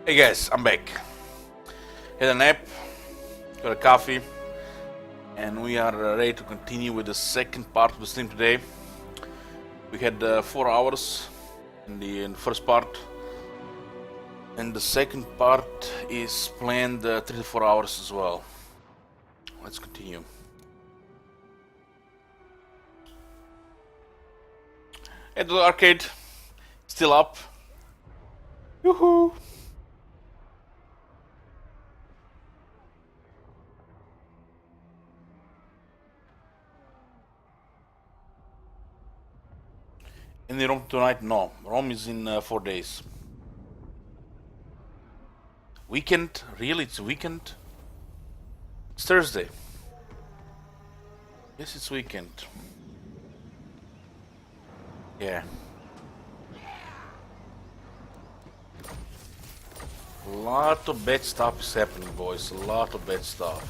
Hey guys, I'm back. Had a nap, got a coffee, and we are ready to continue with the second part of the stream today. We had 4 hours in the first part, and the second part is planned 3 to 4 hours as well. Let's continue. At the arcade, still up. Woohoo! In the Rome tonight? No. Rome is in 4 days. Weekend? Really? It's a weekend? It's Thursday. Yes, it's weekend. Yeah. A lot of bad stuff is happening, boys. A lot of bad stuff.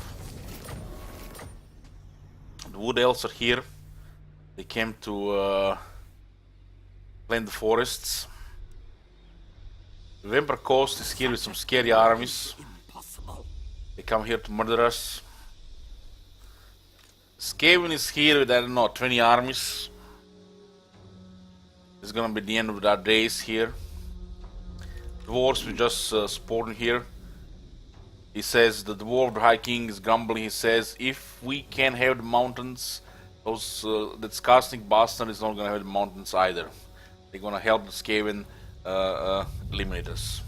The Wood Elves are here. They came to cleanse the forests. The Vampire Coast is here with some scary armies. They come here to murder us. Skaven is here with, I don't know, 20 armies. It's gonna be the end of our days here. Dwarves, we just spawned here. He says the Dwarf High King is grumbling. He says if we can have the mountains, those that Skarsnik bastard is not gonna have the mountains either. They're gonna help the Skaven eliminate us.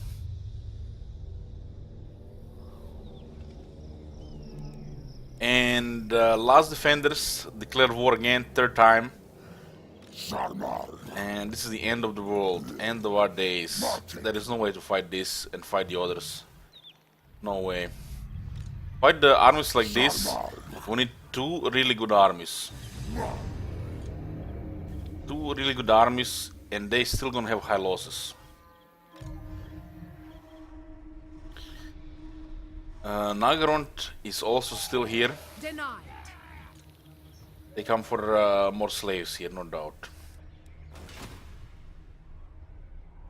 And Last Defenders declared war again, third time. And this is the end of the world, end of our days. There is no way to fight this and fight the others. No way. Fight the armies like this, we need 2 really good armies. 2 really good armies, and they still gonna have high losses. Nagarond is also still here. Denied. They come for more slaves here, no doubt.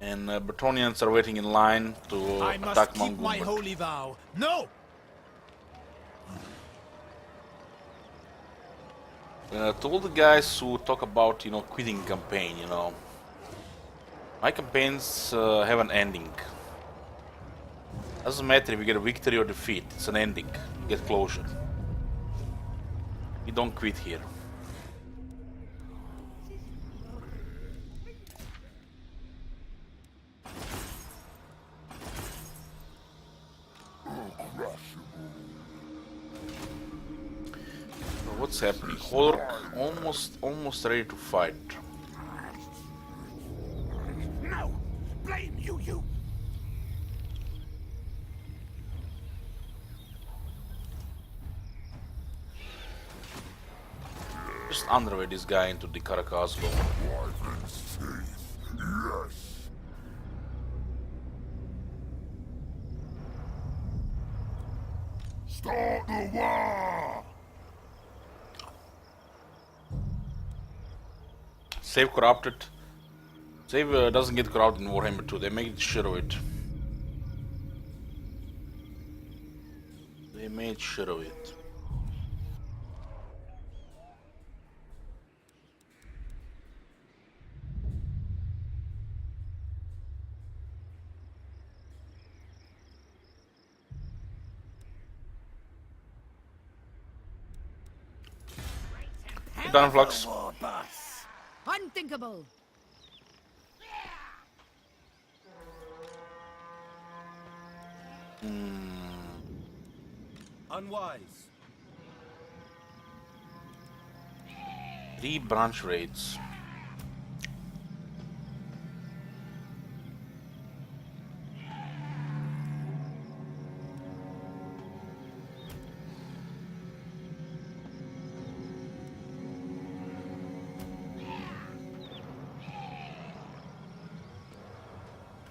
And Bretonnians are waiting in line to I must attack keep Mount my Gumbert. holy vow. No! To all the guys who talk about, quitting campaign, my campaigns have an ending. Doesn't matter if you get a victory or defeat, it's an ending. You get closure. We don't quit here. What's happening? Hork almost ready to fight. No! Blame you! Just underway this guy into the Caracas Dome. Yes. Start the war. Save corrupted. Save doesn't get corrupted in Warhammer 2. They made shit of it. They made shit of it. Done, Flux. Unthinkable. Unwise. 3 branch raids.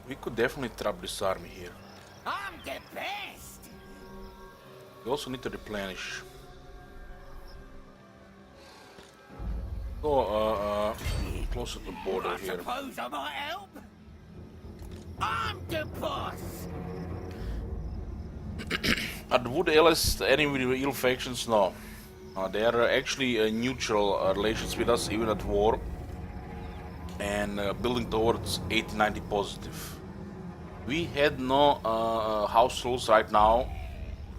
We could definitely trap this army here. I'm the best! We also need to replenish. Go closer to the border here. Suppose I might help? I'm the boss. Are the Wood Elves the enemy with the evil factions? No. They are actually neutral relations with us, even at war. And building towards 80-90 positive. We had no house rules right now.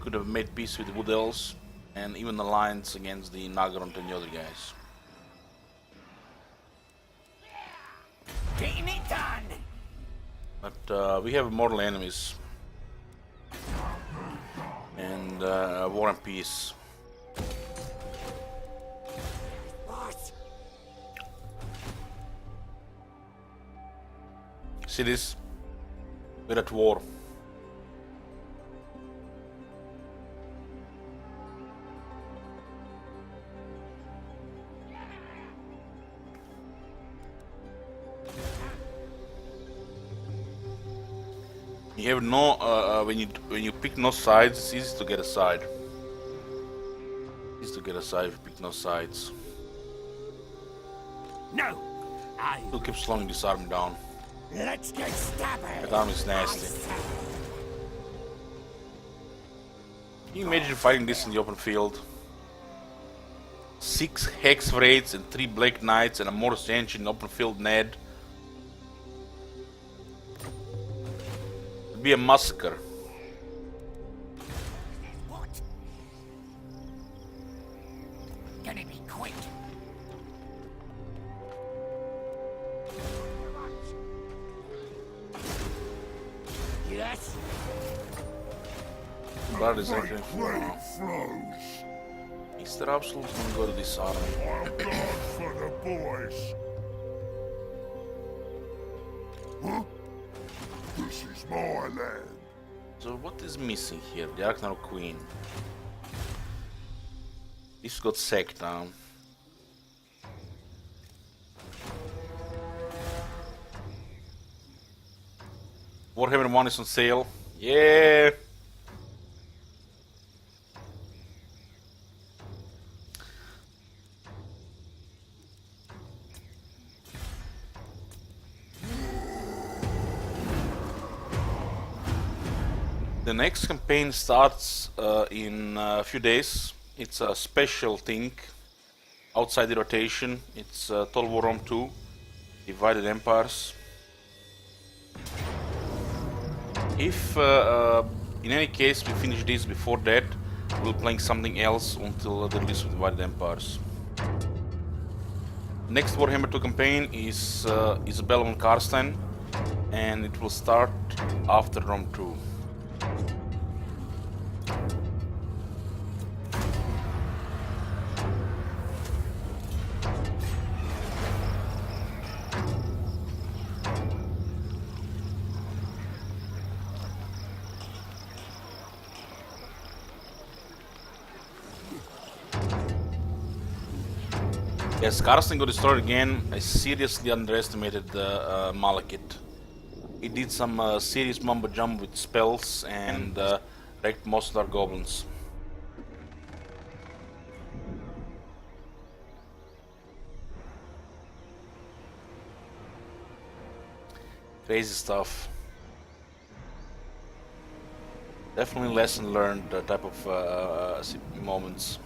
Could have made peace with the Wood Elves and even alliance against the Nagoront and the other guys. Getting it done. But we have mortal enemies. And war and peace. What? See this? We're at war. You have no when you pick no sides, it's easy to get a side. Easy to get a side if you pick no sides. No. I. Still keep slowing this army down. Let's get stubborn. That army is nasty. I say. Can you imagine fighting this in the open field? 6 Hex Wraiths and 3 Black Knights and a Mortis Engine in open field Ned. It'd be a massacre. What? Gonna be quick. Yes. Blood is Great actually. blade flows. Is there absolutely gonna go to this army? I'll go for the boys. Huh? This is my land. So what is missing here? The Arknarok Queen. This got sacked down. Warhammer 1 is on sale. Yeah! The next campaign starts in a few days. It's a special thing outside the rotation. It's Total War Rome 2, Divided Empires. If in any case we finish this before that, we'll be playing something else until the release of Divided Empires. Next Warhammer 2 campaign is Isabella von Karstein, and it will start after Rome 2. Yes, Karsten got destroyed again. I seriously underestimated Malekith. He did some serious mumbo jumbo with spells and wrecked most of our goblins. Crazy stuff. Definitely lesson learned type of moments.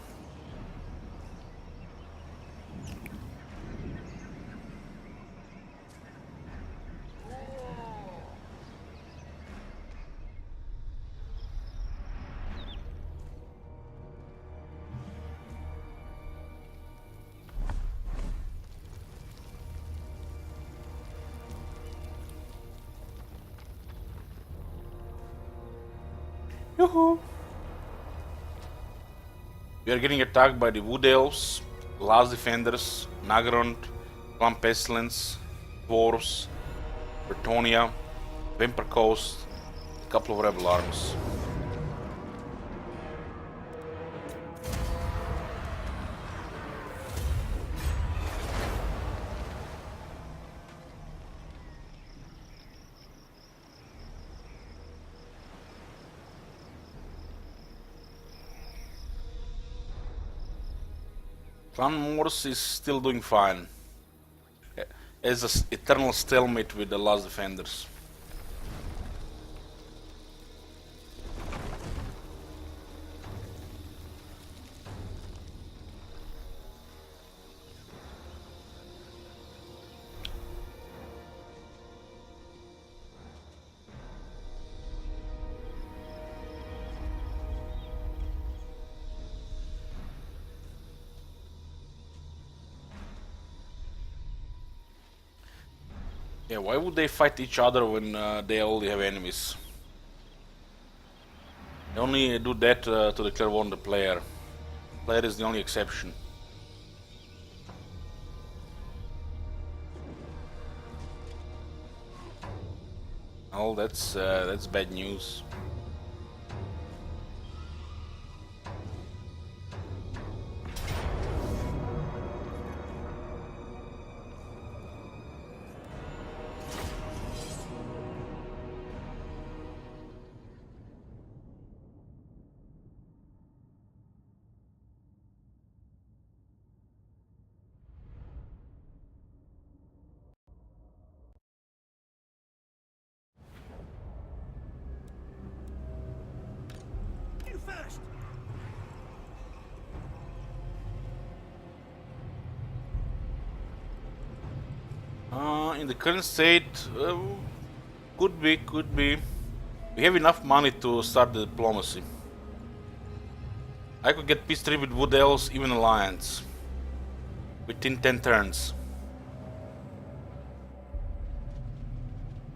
Yoo-hoo. We are getting attacked by the Wood Elves, Last Defenders, Nagoront, Clan Pestilence, Dwarves, Bretonnia, Vimper Coast, a couple of rebel armies. Clan Morse is still doing fine. As an eternal stalemate with the Last Defenders. Yeah, why would they fight each other when they only have enemies? They only do that to the clairvoyant player. Player is the only exception. Oh, that's bad news. You first. In the current state, could be, could be. We have enough money to start the diplomacy. I could get peace treaty with Wood Elves, even alliance, within 10 turns.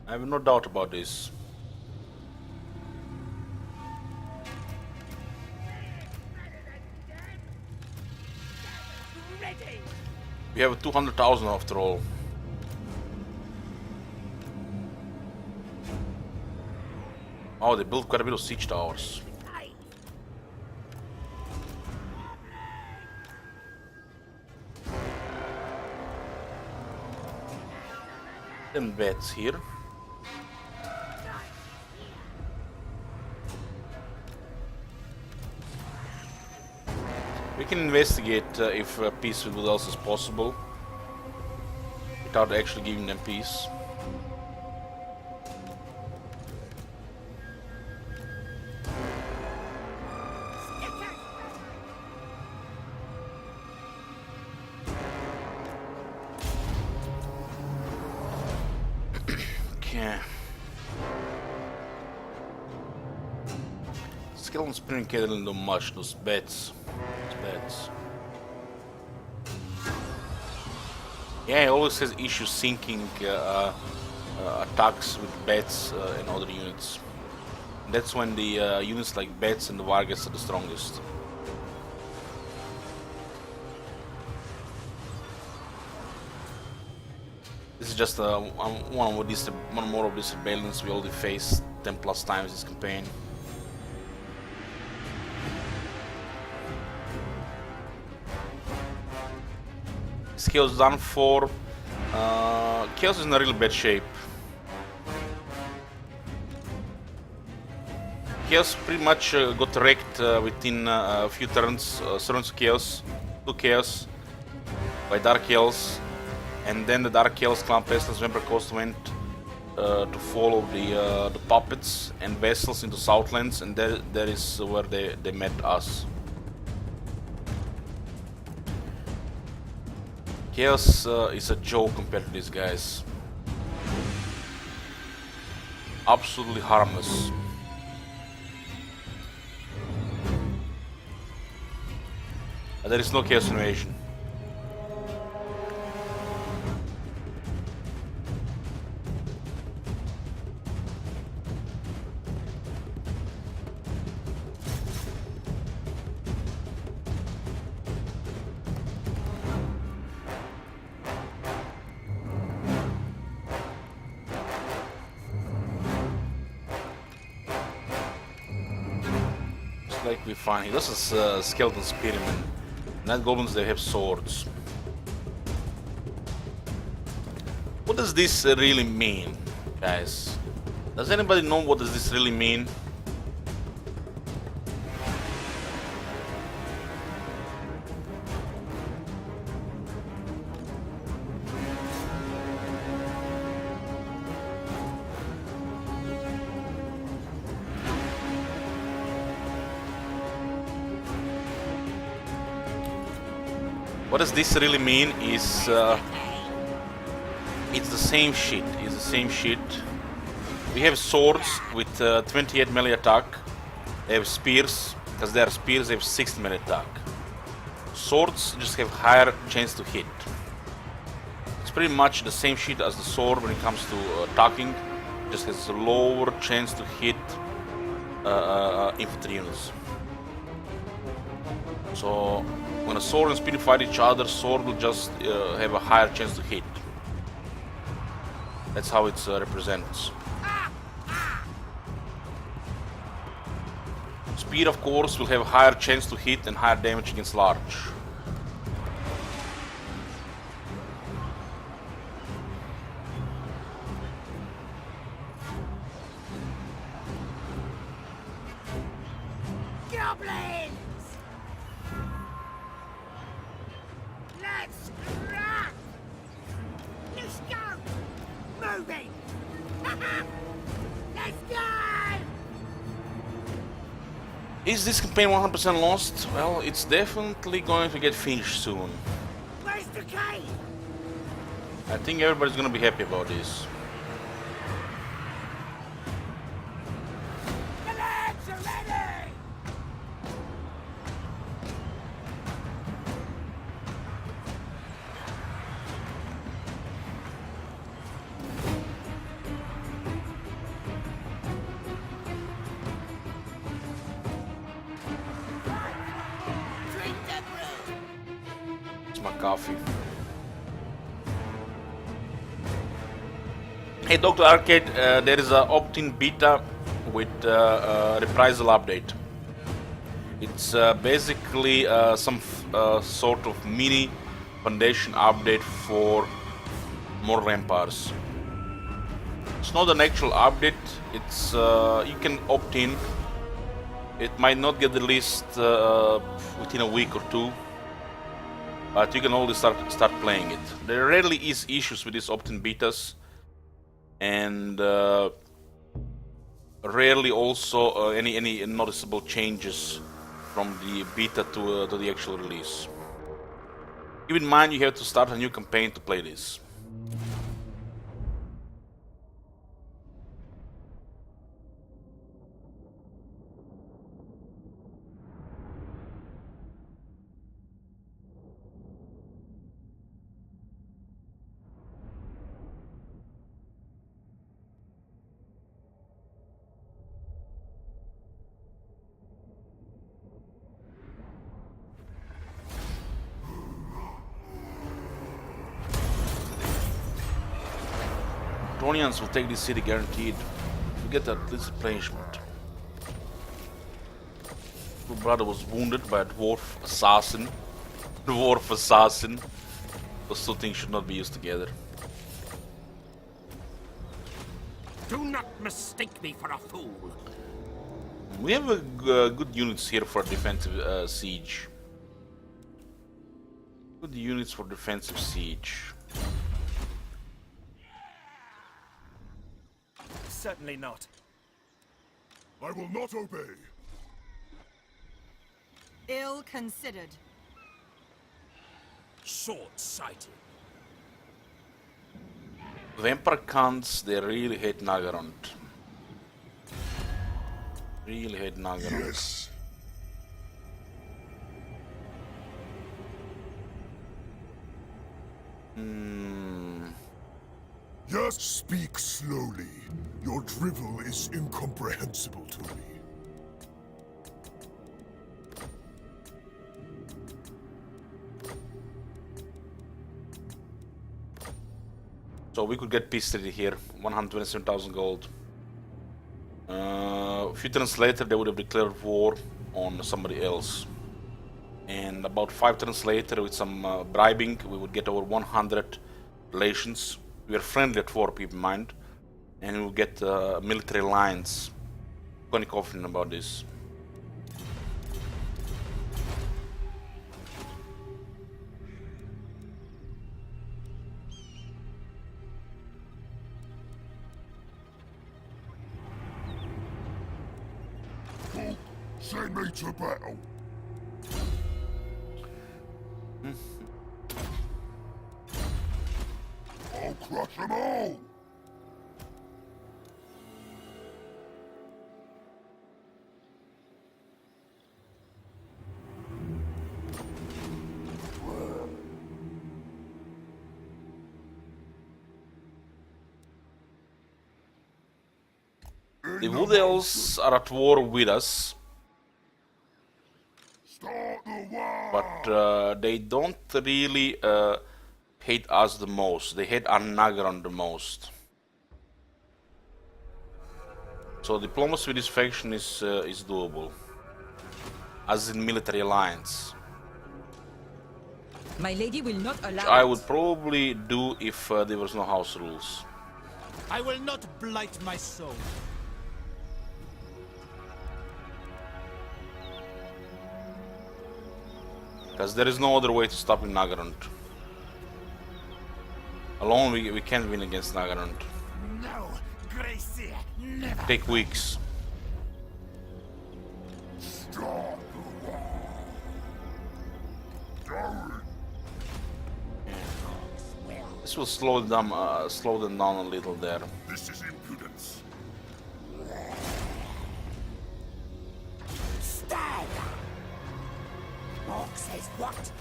I have no doubt about this. Ready. We have 200,000 after all. Oh, they built quite a bit of siege towers. Aye. Them beds here. We can investigate if peace with what else is possible without actually giving them peace. Okay. Skeleton Spring can't really do much, those bats. Bats. Yeah, he always has issues syncing attacks with bats and other units. That's when the units like bats and the Vargas are the strongest. This is just one more of these rebellions we already faced 10 plus times this campaign. Chaos is done for. Chaos is in a really bad shape. Chaos pretty much got wrecked within a few turns. Surrounds Chaos, 2 Chaos by Dark Elves, and then the Dark Elves Clan Pestilence Vampire Coast went to follow the puppets and vessels into Southlands, and that is where they met us. Chaos is a joke compared to these guys. Absolutely harmless. There is no Chaos Invasion. Like we find, this is Skeleton Spearmen. Night Goblins, they have swords. What does this really mean, guys? Does anybody know what does this really mean? What does this really mean is it's the same shit. It's the same shit. We have swords with 28 melee attack. They have spears. Because they are spears, they have 60 melee attack. Swords just have higher chance to hit. pretty much the same shit as the sword when it comes to attacking. Just has a lower chance to hit infantry units. So when a sword and spear fight each other, sword will just have a higher chance to hit. That's how it represents. Spear, of course, will have a higher chance to hit and higher damage against large. Goblins! Let's rock! Let's go! Moving! Let's go! Is this campaign 100% lost? Well, it's definitely going to get finished soon. Where's the cave? I think everybody's gonna be happy about this. The lads are ready! Drink the brew! It's my coffee. Hey, Dr. Arcade, there is a opt-in beta with reprisal update. It's basically some sort of mini foundation update for more Ramparts. It's not an actual update. It's you can opt in. It might not get released within a week or two, but you can always start playing it. There rarely is issues with these opt-in betas, and rarely also any noticeable changes from the beta to the actual release. Keep in mind you have to start a new campaign to play this. Tronians will take this city guaranteed. We get at least replenishment. My brother was wounded by a dwarf assassin. Dwarf assassin. Those two things should not be used together. Do not mistake me for a fool. We have good units here for defensive siege. Good units for defensive siege. Certainly not. I will not obey. Ill considered. Short-sighted. Vampire cunts, they really hate Nagaroth. Really hate Nagaroth. Yes. Yes, speak slowly. Your drivel is incomprehensible to me. So we could get peace treaty here, 127,000 gold. A few turns later they would have declared war on somebody else. And about 5 turns later, with some bribing, we would get over 100 relations. We are friendly at war, keep in mind. And we will get military alliance. Quite confident about this. Folk, send me to battle. I'll crush them all. The Wood Elves are at war with us, but they don't really hate us the most. They hate An-Naggaron the most. So diplomacy with this faction is doable, as in military alliance. My lady will not allow Which I it. would probably do if there was no house rules. I will not blight my soul. Because there is no other way to stop in Naggarond. Alone we can't win against Naggarond. No, Gracie, never. Take weeks. This will slow them down a little there. This is impudence. Stag! Morg says what?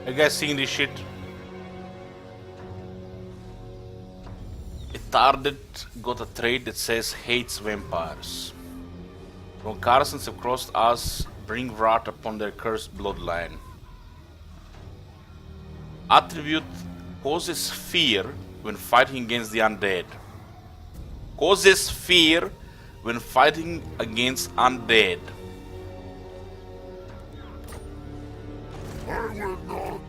You guys seeing this shit? A Tardet got a trait that says hates vampires. When Carsons have crossed us, bring wrath upon their cursed bloodline. Attribute causes fear when fighting against the undead. Causes fear when fighting against undead. I will not.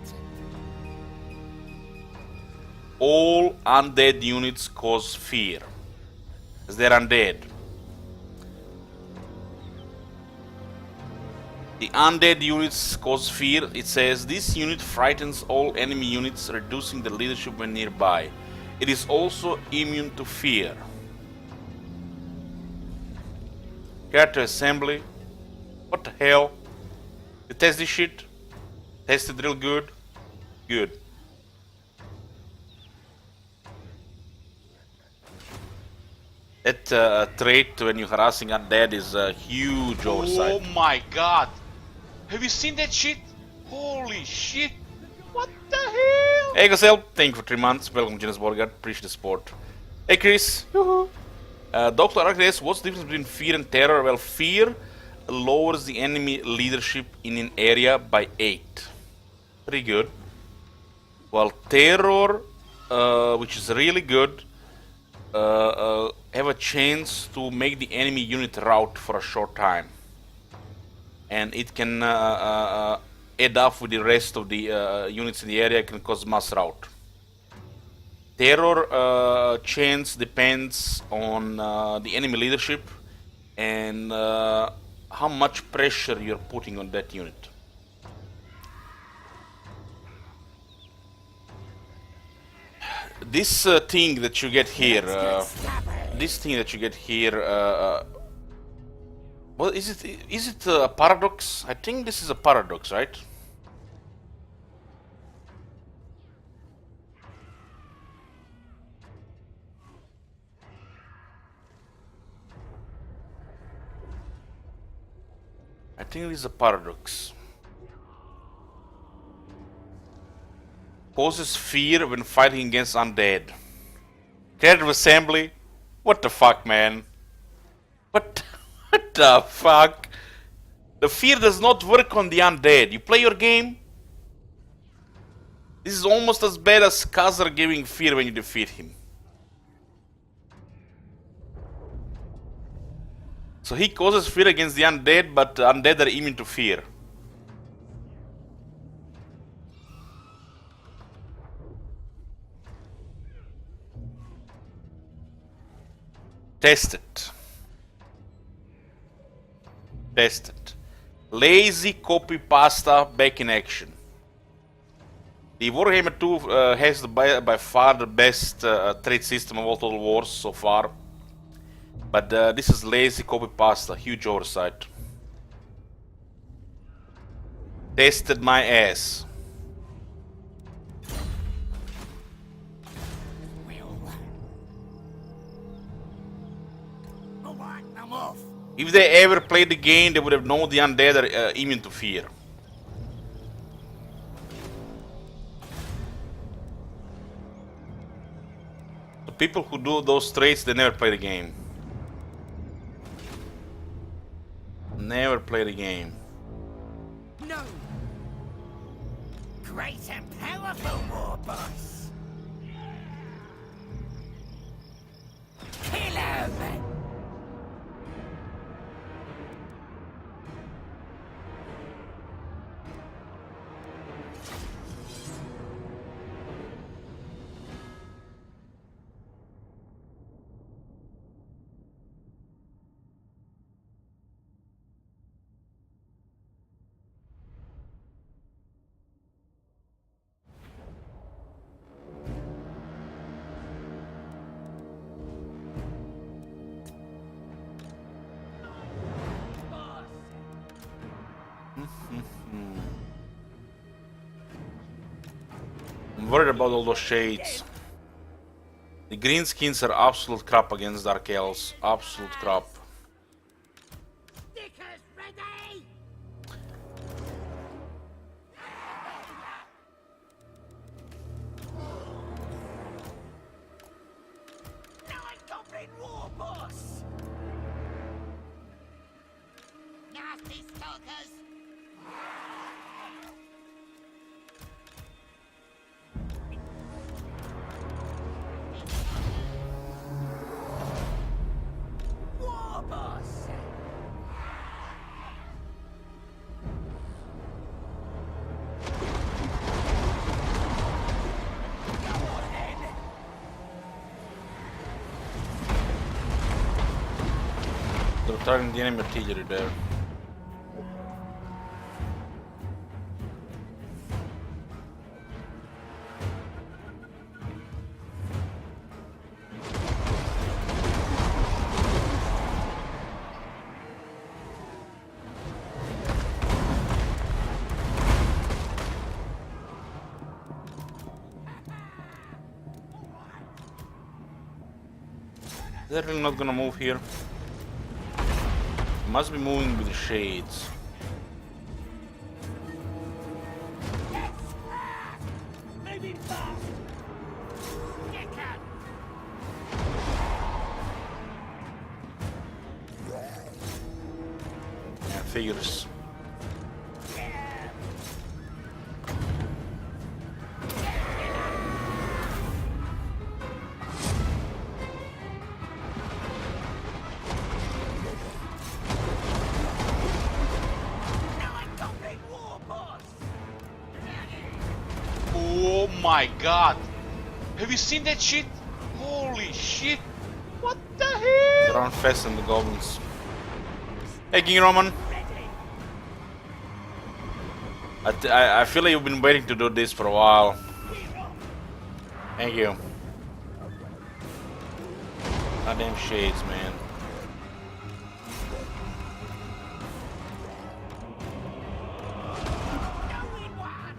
All undead units cause fear, as they're undead. The undead units cause fear. It says this unit frightens all enemy units, reducing their leadership when nearby. It is also immune to fear. Character assembly. What the hell? You test this shit? Tested real good? Good. That trait when you're harassing undead is a huge oversight. Oh my god! Have you seen that shit? Holy shit! What the hell? Hey Gazelle, thank you for 3 months. Welcome Jonas Borgard, appreciate the support. Hey Chris. Dr. Arcades, what's the difference between fear and terror? Well, fear lowers the enemy leadership in an area by 8. Pretty good. While terror, which is really good, have a chance to make the enemy unit rout for a short time. And it can add up with the rest of the units in the area, can cause mass rout. Terror chance depends on the enemy leadership and how much pressure you're putting on that unit. This thing that you get here, well, is it a paradox? I think this is a paradox, right? I think this is a paradox. Causes fear when fighting against undead. Creative assembly? What the fuck, man? What the fuck? The fear does not work on the undead. You play your game? This is almost as bad as Khazar giving fear when you defeat him. So he causes fear against the undead, but the undead are immune to fear. Test it. Test it. Lazy copy pasta back in action. The Warhammer 2 has by far the best trade system of all Total Wars so far. But this is lazy copy pasta, huge oversight. Tested my ass. If they ever played the game, they would have known the undead are immune to fear. People who do those traits, they never play the game. Never play the game. No! Great and powerful war boss! Kill him! I'm worried about all those shades. The green skins are absolute crap against Dark Elves. Absolute crap. Stickers ready! Nine Goblin War Boss! Nasty stalkers! War Boss! Go on then! They're targeting the enemy artillery there. They're really not gonna move here. Must be moving with the shades. Moving fast! Get out! Yeah, figures. Nine Goblin War Boss! Oh my god! Have you seen that shit? Holy shit! What the hell? They're on fast and the goblins. Hey, King Roman. I feel like you've been waiting to do this for a while. Thank you. Goddamn shades, man. Knowing one!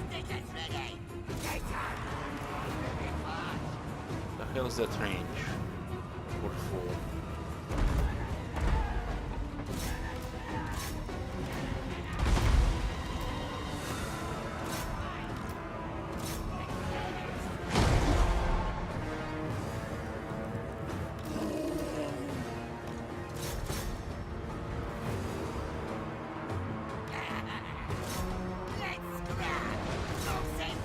Stickers ready! Get out! Moving fast! The hell is that range? 44. Let's grab! Go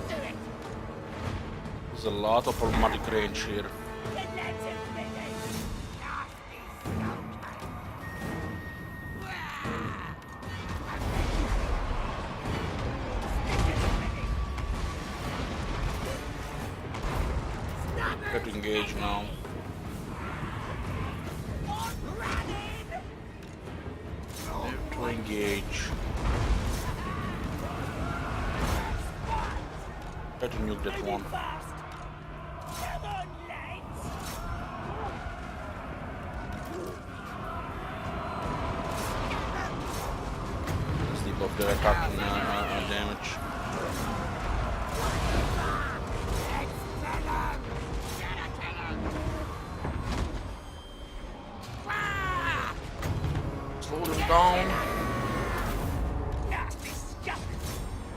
do it! There's a lot of problematic range here. The legend ready! Nasty stalker! Stickers ready! Got to engage now. Running! To engage. Try to nuke that one. Fast! Come on, lads! Let's debuff their attacking damage. Slow them down.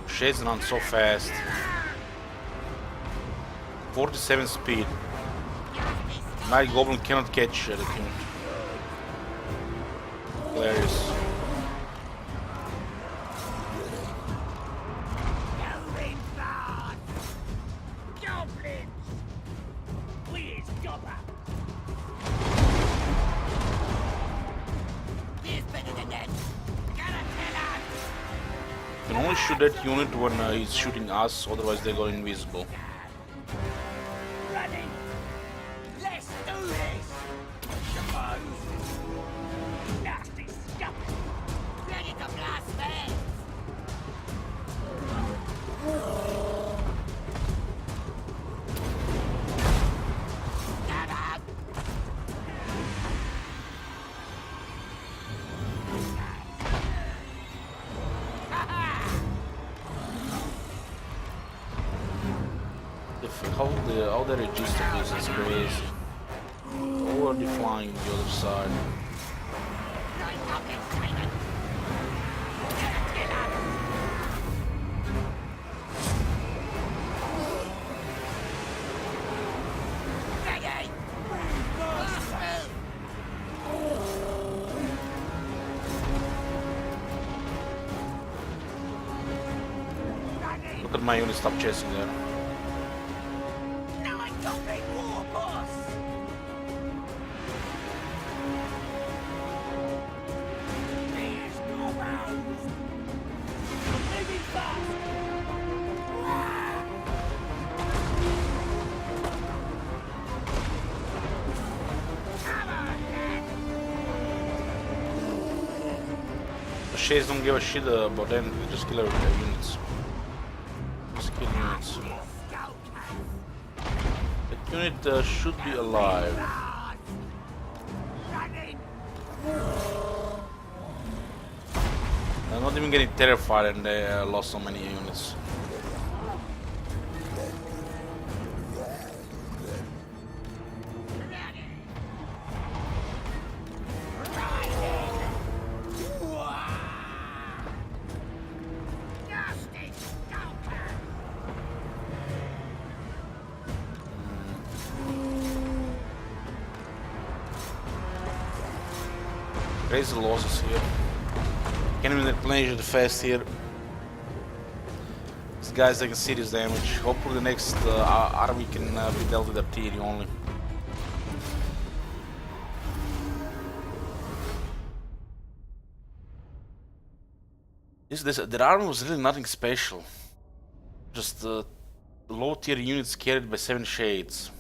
Shades run so fast. 47 speed. Night Goblin cannot catch anything. Hilarious. You can only shoot that unit when he's shooting us, otherwise they go invisible. Running. Let's do this. Nasty scum. Ready to blast them. Get up. How they register this is crazy. Already flying the other side. Look at my unit stop chasing there. The Shades don't give a shit about them, they just kill their units. Just kill units. That unit should be alive. I'm not even getting terrified and they lost so many units. Crazy losses here. Can't even replenish the fast here. These guys taking serious damage. Hopefully the next army can be dealt with artillery only. Their army was really nothing special. Just low tier units carried by 7 Shades.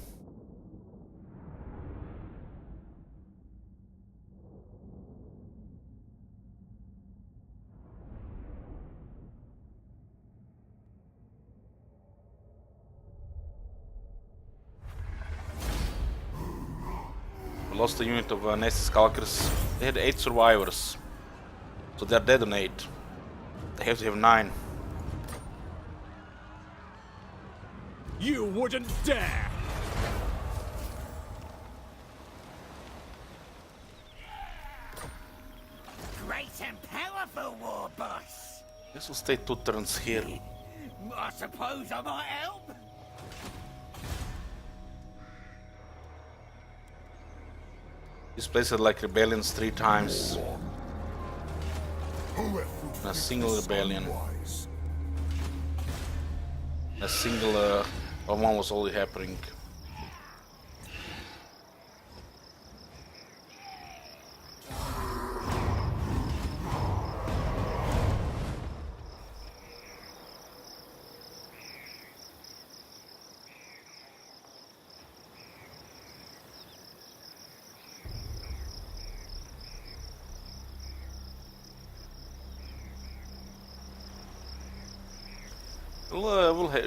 Lost a unit of Nessus Skulkers. They had 8 survivors. So they're dead on 8. They have to have 9. You wouldn't dare! Great and powerful, war boss! This will stay 2 turns here. I suppose I might help? This place had like rebellions 3 times. A single rebellion. A single one was only happening.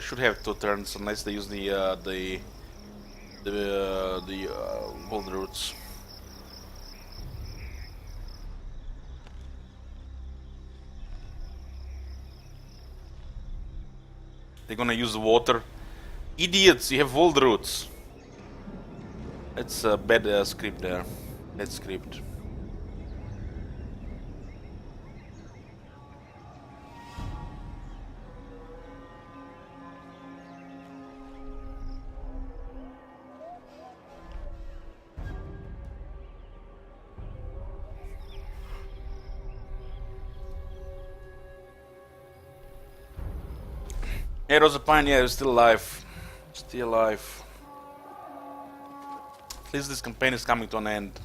Should have 2 turns unless they use the gold roots. They're gonna use the water. Idiots! You have world roots. That's a bad script there. Bad script. Hey, Rosa Pioneer is still alive. Still alive. At least this campaign is coming to an end.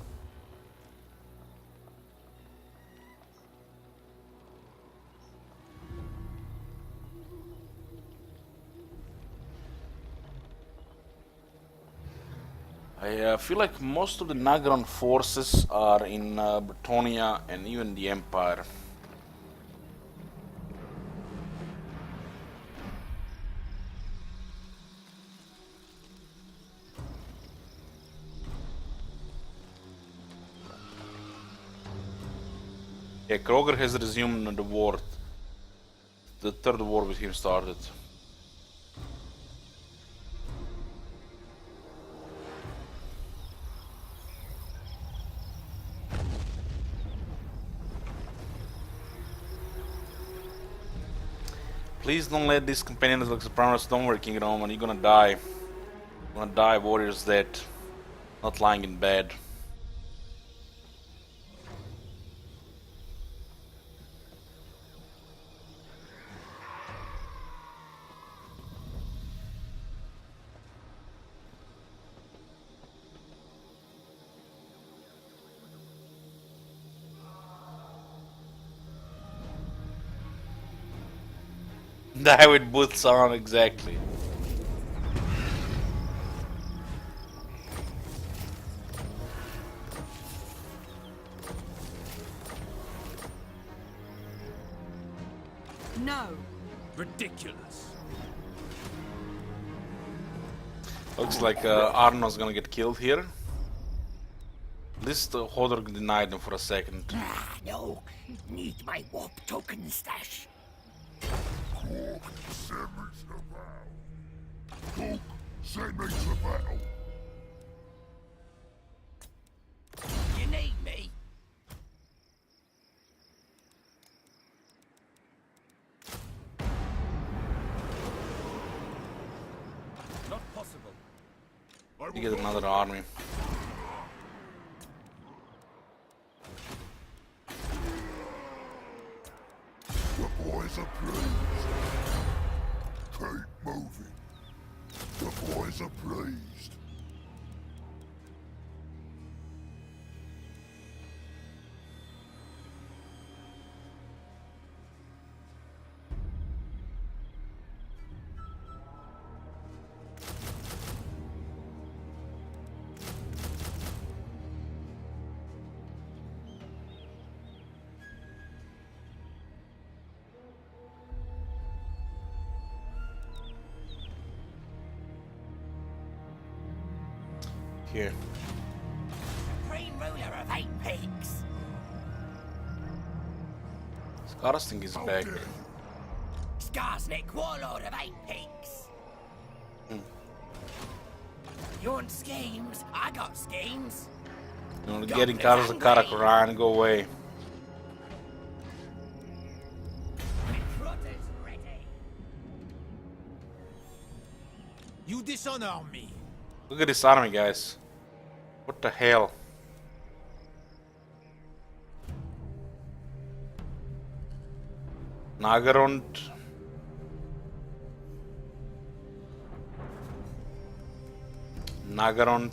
I feel like most of the Nagron forces are in Bretonia and even the Empire. Yeah, Kroger has resumed the war. The third war with him started. Please don't let these companions like Sopranos. Don't worry, King Roman. You're gonna die. You're gonna die warrior's death. Not lying in bed. Die with boots on, exactly. No. Ridiculous. Looks like Arno's gonna get killed here. This Hodor denied him for a second. Ah, no. Need my warp token stash. You need me? Not possible. You get another army. The boys are pleased. Keep moving. The boys are pleased. Here. Supreme ruler of 8 peaks. Skarsting is back. Skarsnik, warlord of 8 peaks. You want schemes? I got schemes. You know, getting Carlos a Karakoran, go away. Recruiters ready. You dishonor me. Look at this army, guys. What the hell? Nagarond. Nagarond.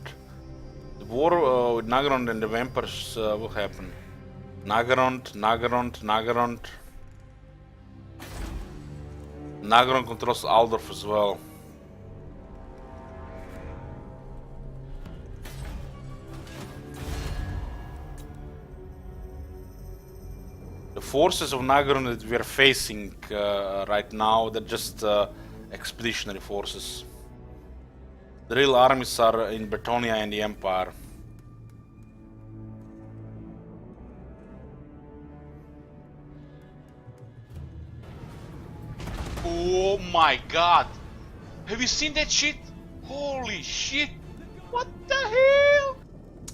The war with Nagarond and the vampires will happen. Nagarond. Nagarond controls Aldorf as well. The forces of Nagaron that we are facing right now, they're just expeditionary forces. The real armies are in Bretonia and the Empire. Oh my god! Have you seen that shit? Holy shit! What the hell?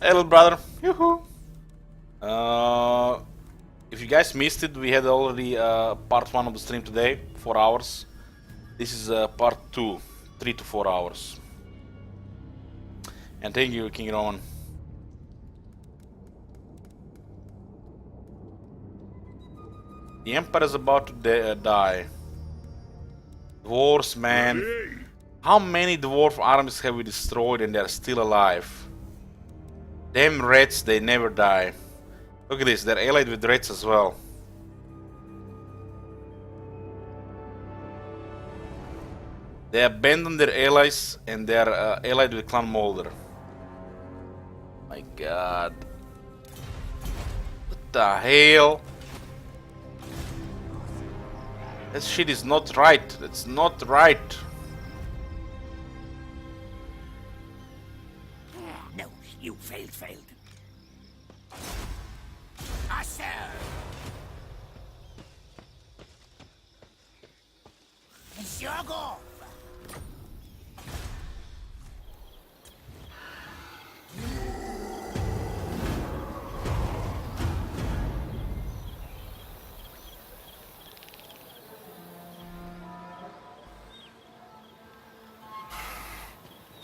Hey, little brother. Yoo-hoo. If you guys missed it, we had already part 1 of the stream today, 4 hours. This is part 2, 3 to 4 hours. And thank you, King Roman. The Empire is about to die. Dwarves, man. How many dwarf armies have we destroyed and they're still alive? Damn rats, they never die. Look at this, they're allied with rats as well. They abandoned their allies and they're allied with Clan Molder. My god. What the hell? That shit is not right. That's not right. No, you failed. Ah, sir. Shoggoth.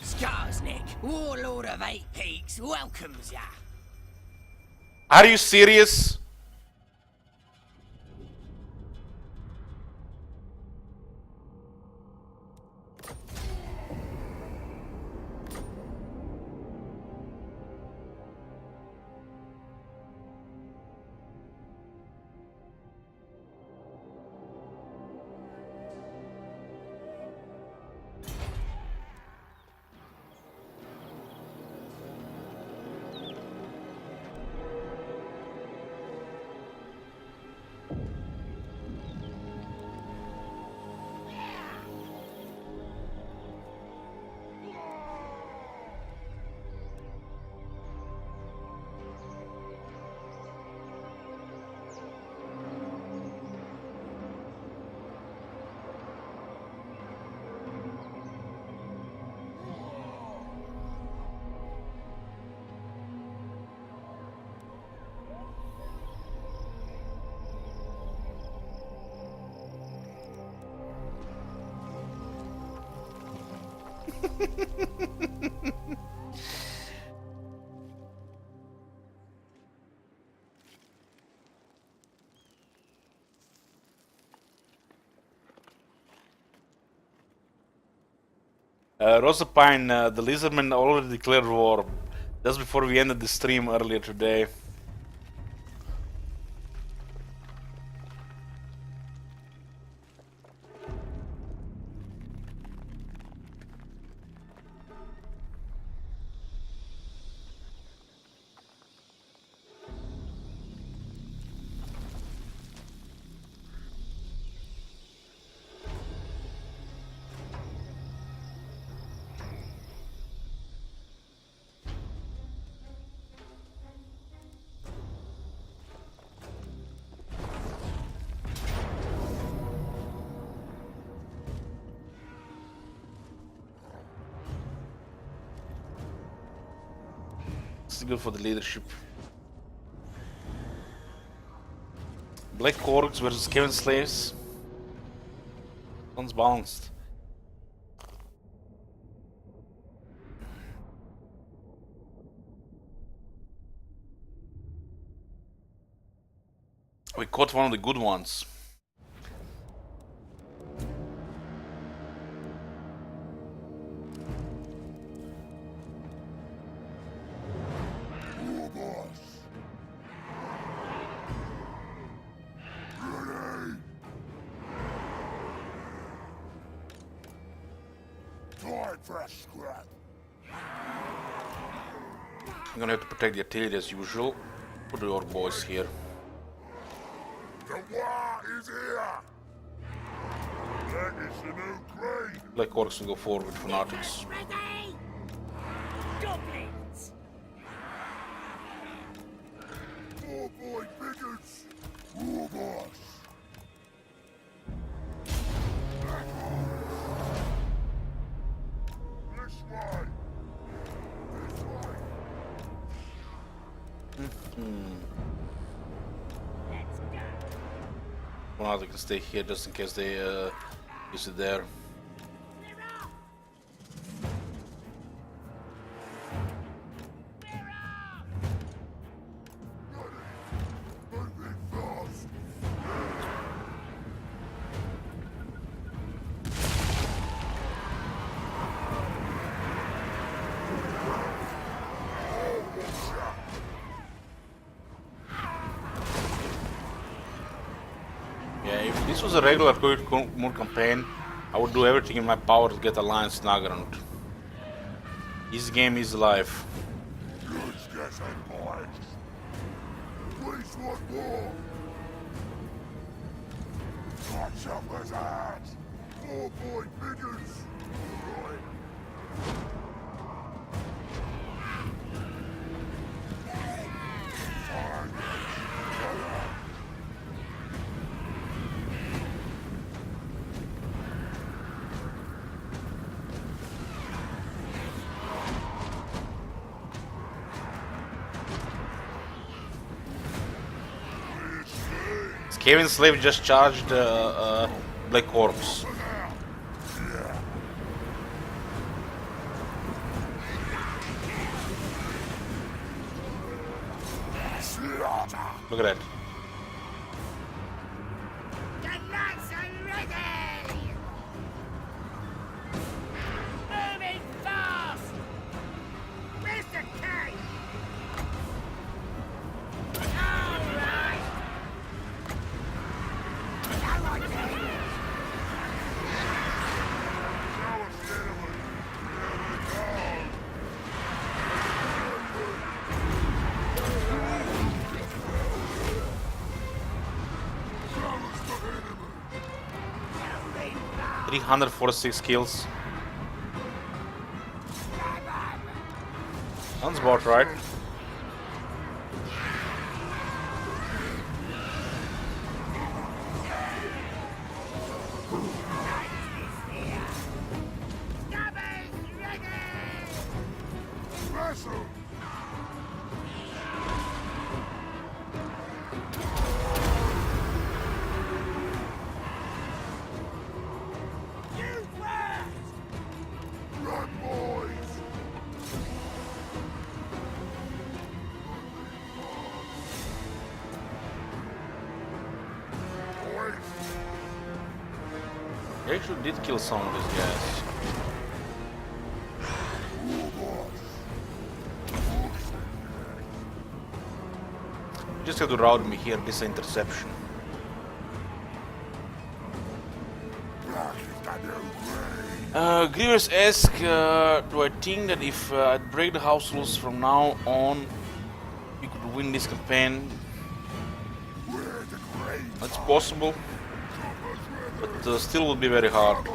Skarsnik, Warlord of Eight Peaks, welcomes ya. Are you serious? Rosapine, the Lizardmen already declared war just before we ended the stream earlier today. Good for the leadership. Black Orcs versus Kevin Slaves. Sounds balanced. We caught one of the good ones. I'm gonna have to protect the artillery as usual. Put the orc boys here. The war is here! That is the new grade! Black orcs will go forward with fanatics. Ready? Goblins. War boy bigots! War boss! This way! This way! Let's go. Fanatic can stay here just in case they use it there. We're up. Moving fast! this was a regular Moon campaign, I would do everything in my power to get Alliance Nagranud. This game is life. Let's get some points. Please want more. Watch out for that. 4-point figures. Right. Kevin Slave just charged Black Corpse. Look at that. The knights are ready! Moving fast! Where's the king? All right! Three 346 kills. Sounds about right. They actually did kill some of these guys. You just have to route me here, this interception. Grievous asks, do I think that if I break the house rules from now on, we could win this campaign? It's possible, but still will be very hard.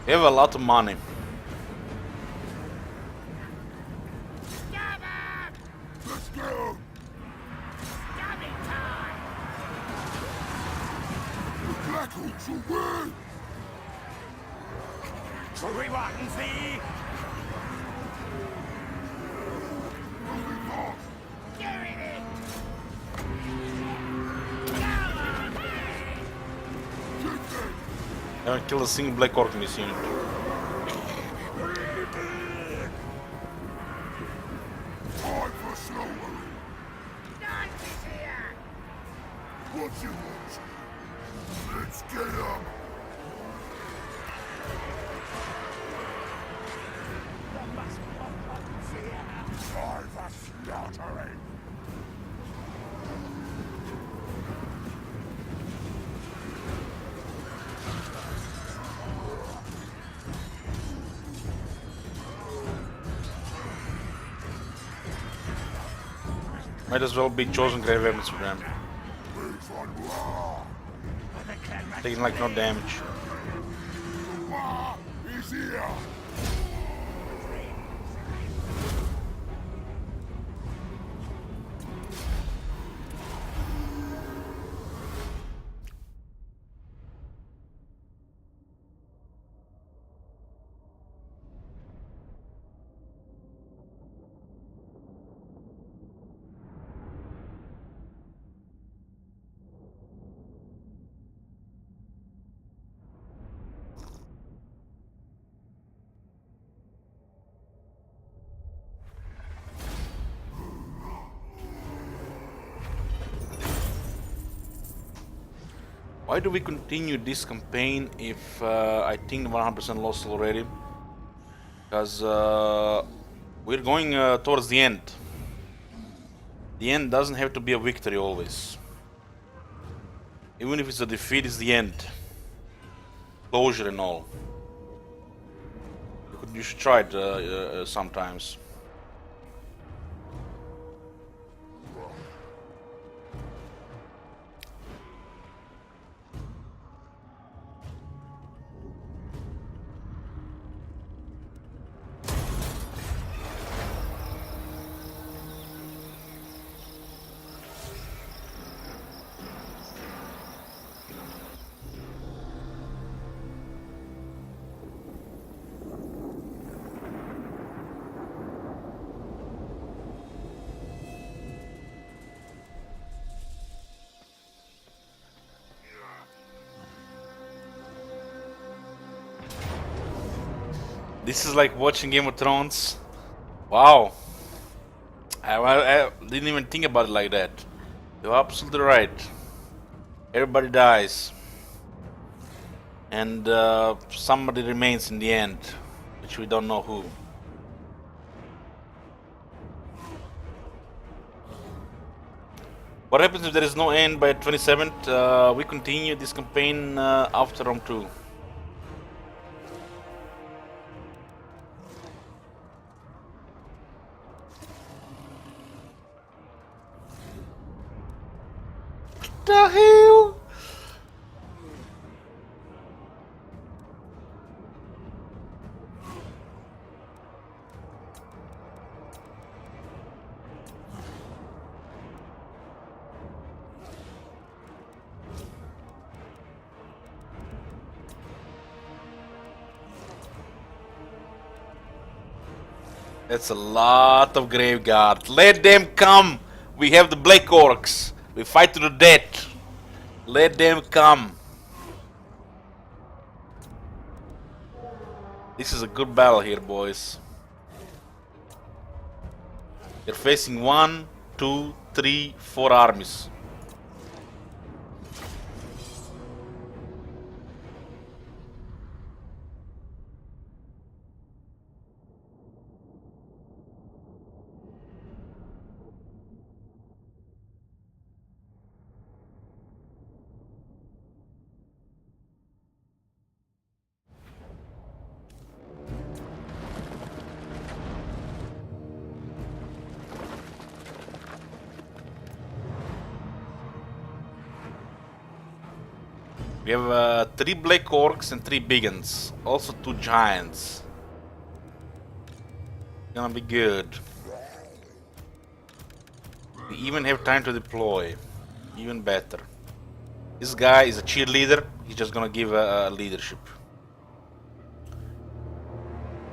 We have a lot of money. Let's go! The Black Hawks will win! Everyone see? I haven't killed a single Black Orc in this unit. Time for slaughter! Knights is here! What you want? Let's get 'em! Time for slaughtering! Might as well be chosen grave weapons for them. Taking like no damage. He's here! Why do we continue this campaign if I think 100% lost already? Because we're going towards the end. The end doesn't have to be a victory always. Even if it's a defeat, it's the end. Closure and all. You should try it sometimes. This is like watching Game of Thrones. Wow. I didn't even think about it like that. You're absolutely right. Everybody dies. And somebody remains in the end, which we don't know who. What happens if there is no end by 27th? We continue this campaign after Rome 2. What the hell? That's a lot of Graveguard. Let them come! We have the Black Orcs. We fight to the death. Let them come. This is a good battle here, boys. They're facing 1, 2, 3, 4 armies. We have 3 Black Orcs and 3 big uns. Also 2 giants. Gonna be good. We even have time to deploy. Even better. This guy is a cheerleader. He's just gonna give a leadership.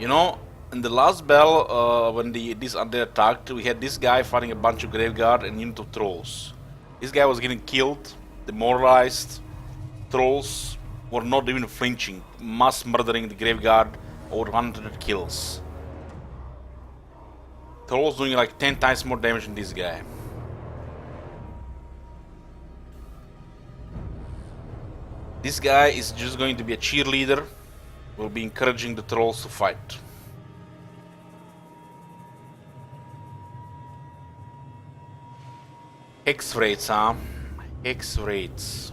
You know, in the last battle, when this undead attacked, we had this guy fighting a bunch of Graveguard and unit of trolls. This guy was getting killed, demoralized. Trolls were not even flinching, mass murdering the Graveguard, over 100 kills. Trolls doing like 10 times more damage than this guy. This guy is just going to be a cheerleader, will be encouraging the trolls to fight. Hex raids, huh? Hex raids.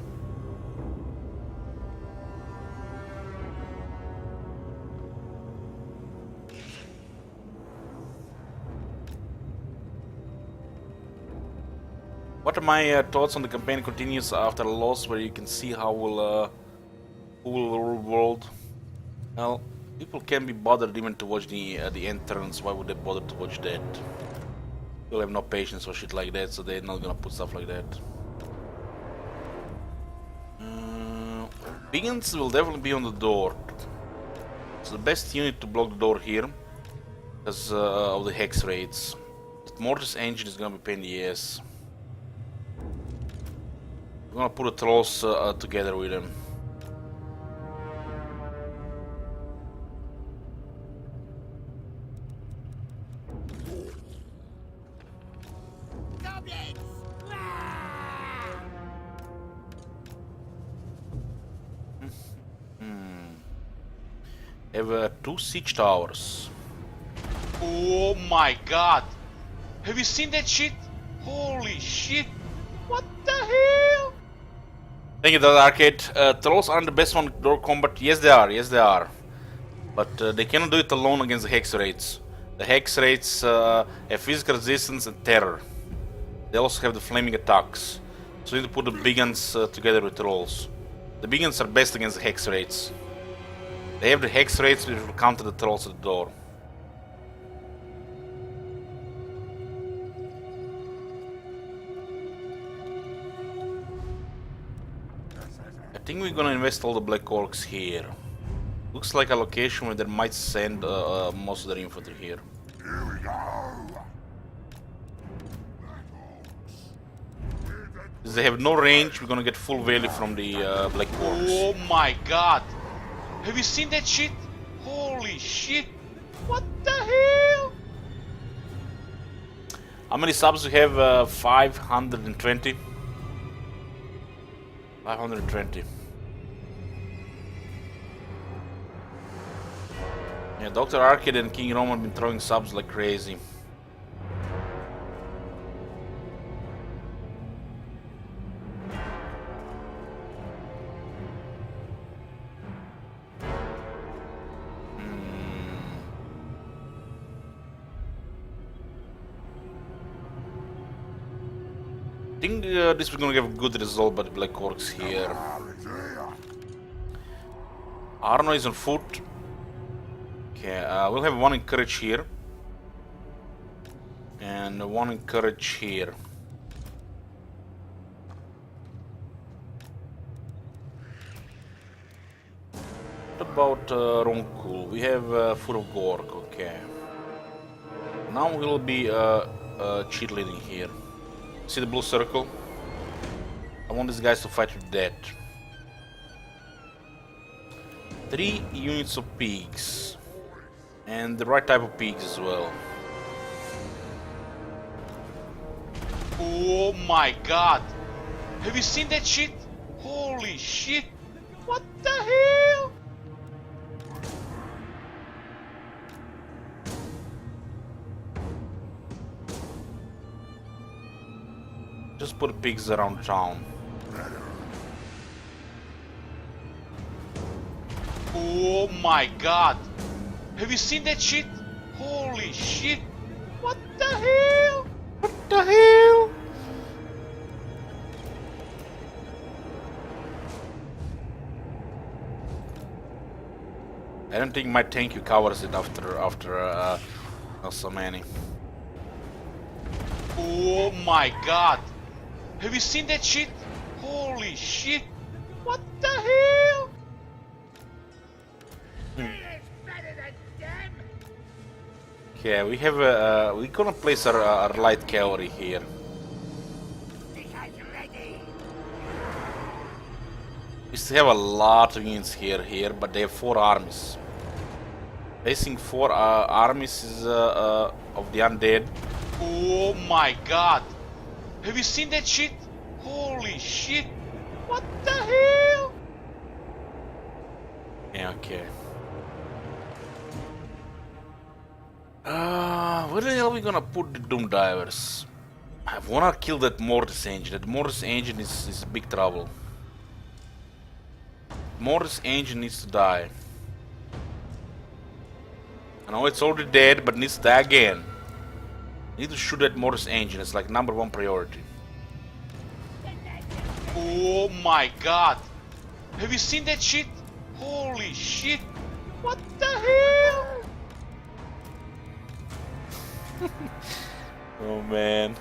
What are my thoughts on the campaign continues after a loss, where you can see how we'll rule the world? Well, people can't be bothered even to watch the end turns. Why would they bother to watch that? People have no patience for shit like that, so they're not gonna put stuff like that. Biggins will definitely be on the door. It's the best unit to block the door here because of the hex raids. The Mortis engine is gonna be a pain in the ass. We're gonna put the trolls together with them. Goblins! Ah! Have 2 siege towers. Oh my god! Have you seen that shit? Holy shit! What the hell? Thank you, the arcade. Trolls aren't the best on door combat. Yes, they are. Yes, they are. But they cannot do it alone against the Hex Raids. The Hex Raids have physical resistance and terror. They also have the flaming attacks. So you need to put the big guns together with trolls. The big guns are best against the Hex Raids. They have the Hex Raids which will counter the trolls at the door. I think we're gonna invest all the Black Orcs here. Looks like a location where they might send most of their infantry here. Here we go. Since they have no range, we're gonna get full value from the Black Orcs. Oh my god! Have you seen that shit? Holy shit! What the hell? How many subs we have? 520. 520. Yeah, Dr. Arcade and King Roman have been throwing subs like crazy. I think this is gonna give a good result by the Black Orcs here. Arno is on foot. Okay, we'll have one encourage here. And one encourage here. What about Ronkul? We have Foot of Gork, okay. Now we'll be cheerleading here. See the blue circle? I want these guys to fight with that. 3 units of pigs. And the right type of pigs as well. Oh my god! Have you seen that shit? Holy shit! What the hell? Just put pigs around town. Oh my god! Have you seen that shit? Holy shit! What the hell? What the hell? I don't think my tank covers it after so many. Oh my god! Have you seen that shit? Holy shit! What the hell? Okay, we have we're gonna place our light cavalry here. We still have a lot of units here, but they have 4 armies. Facing 4 armies is, of the undead. Oh my god! Have you seen that shit? Holy shit! What the hell? Yeah, okay. Where the hell are we gonna put the Doom Divers? I wanna kill that Mortis engine. That Mortis engine is big trouble. Mortis engine needs to die. I know it's already dead, but needs to die again. Need to shoot that Mortis engine. It's like #1 priority. Oh my god! Have you seen that shit? Holy shit! What the hell? Oh man.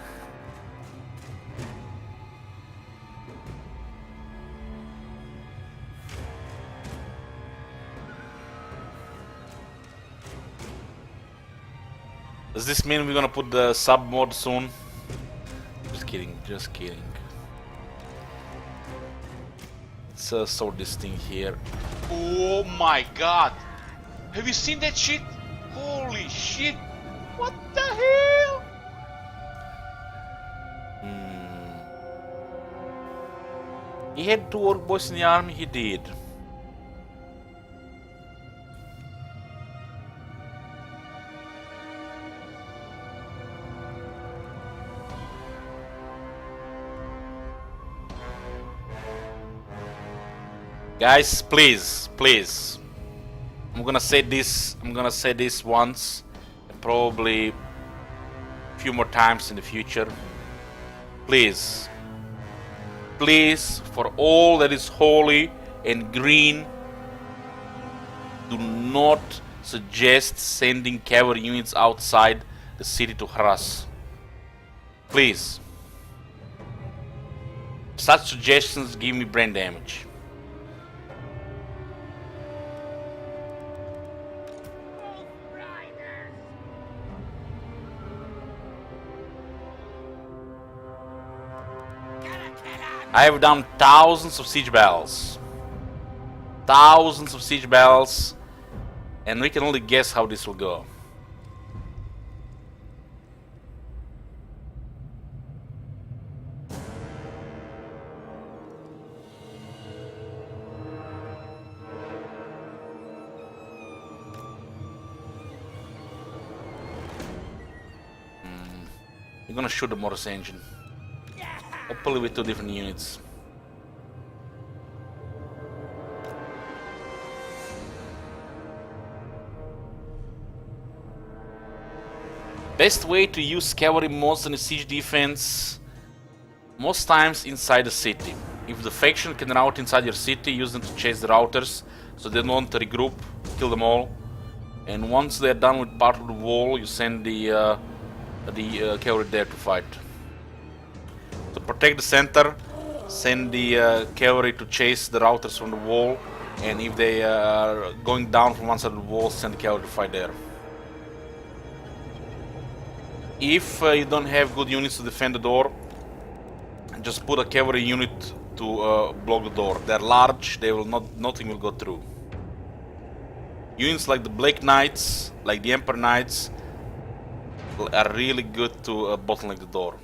Does this mean we're gonna put the sub mod soon? Just kidding, just kidding. Let's sort this thing here. Oh my god! Have you seen that shit? Holy shit! What the hell? He had 2 orc boys in the army, he did. Guys, please, please. I'm gonna say this once, and probably a few more times in the future. Please, please, for all that is holy and green, do not suggest sending cavalry units outside the city to harass. Please. Such suggestions give me brain damage. I have done thousands of siege battles. Thousands of siege battles. And we can only guess how this will go. We're gonna shoot the Morris engine. Hopefully with 2 different units. Best way to use cavalry most in a siege defense, most times inside the city. If the faction can rout inside your city, use them to chase the routers so they don't regroup, kill them all. And once they're done with part of the wall, you send the cavalry there to fight. To protect the center, send the cavalry to chase the routers from the wall, and if they are going down from one side of the wall, send the cavalry to fight there. If you don't have good units to defend the door, just put a cavalry unit to block the door. They're large, they will nothing will go through. Units like the Blake Knights, like the Emperor Knights, are really good to bottleneck the door.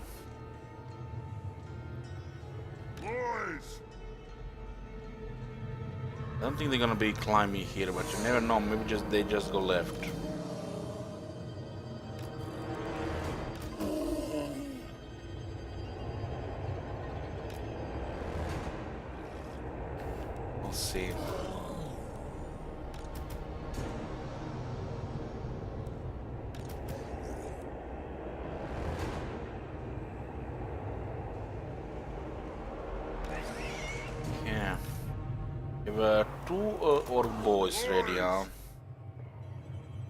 I don't think they're gonna be climbing here, but you never know. Maybe they just go left. We'll see. Yeah. We have 2 orc boys ready, huh?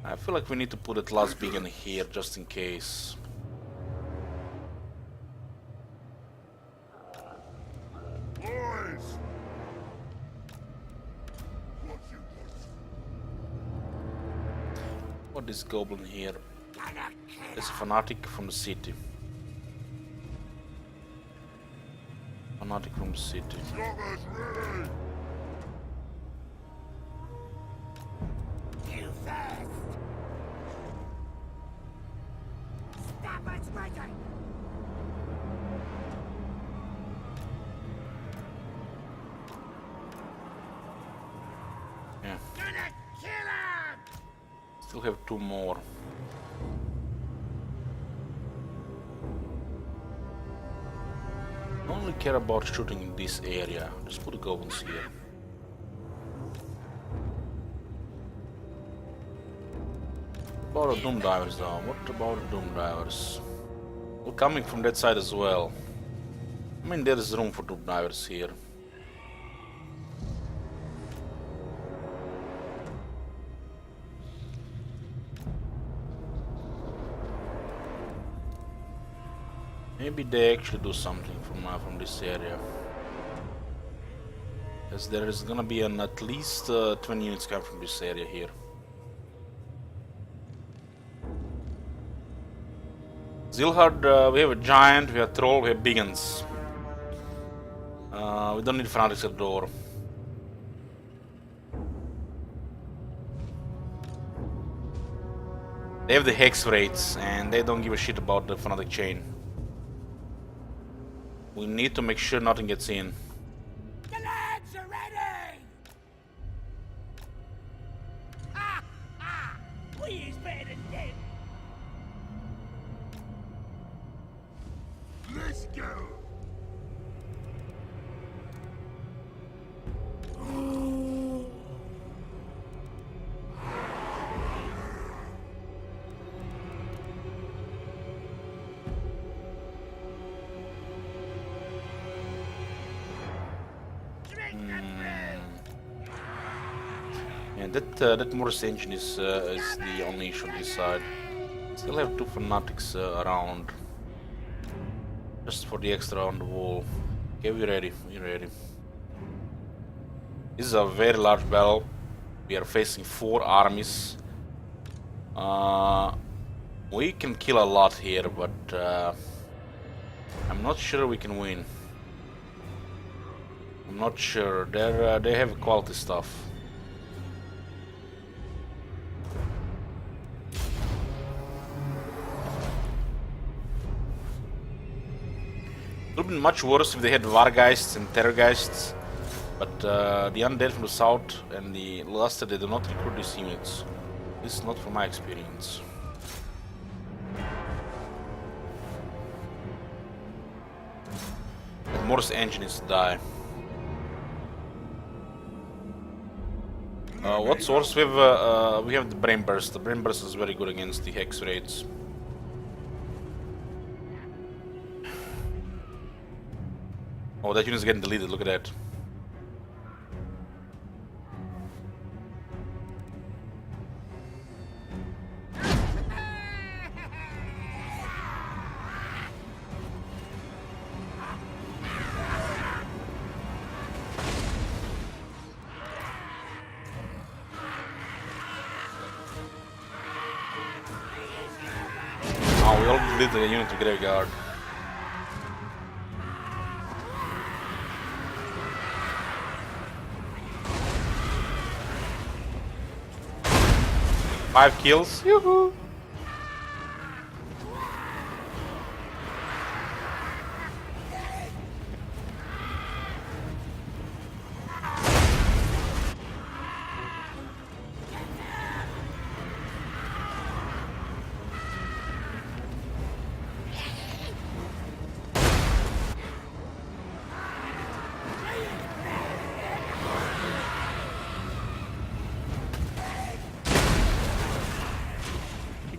I feel like we need to put at last beacon here just in case. What is goblin here? It's a fanatic from the city. Fanatic from the city. You first. Stop it, Squadron. Yeah. Gonna kill him. Still have 2 more. I only care about shooting in this area. Just put the goblins here. What about the Doom Divers though? What about the Doom Divers? Well, coming from that side as well. I mean, there is room for Doom Divers here. Maybe they actually do something from this area. As there is gonna be at least 20 units coming from this area here. Zilhard, we have a giant, we have troll, we have big uns. We don't need fanatics at the door. They have the hex rates and they don't give a shit about the fanatic chain. We need to make sure nothing gets in. The lads are ready. Ha ha! We is better than dead. Let's go. And that Morris engine is the only issue on this side. Still have two fanatics around, just for the extra on the wall. Okay, we're ready. We're ready. This is a very large battle. We are facing 4 armies. We can kill a lot here, but I'm not sure we can win. I'm not sure. They have quality stuff. It would have been much worse if they had Vargeists and Terrorgeists, but the undead from the south and the Luster, they do not recruit these units. This is not from my experience. The Morris engine is to die. What source we have? We have the Brain Burst. The Brain Burst is very good against the Hex raids. Oh, that unit is getting deleted, look at that. Oh, we all deleted the unit to Graveyard. Five kills. Yoo-hoo.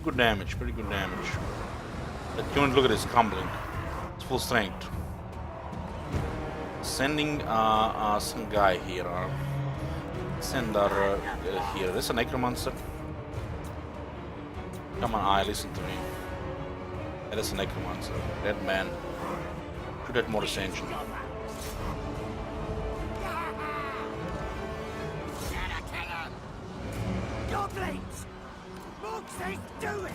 Good damage, pretty good damage. That unit, look at this, Comblink. It's full strength. Sending some guy here. Send our here. There's a Necromancer. Come on, Eye, listen to me. That is a Necromancer. Dead man. Shoot that Morris engine. Goblins! Morg says do it!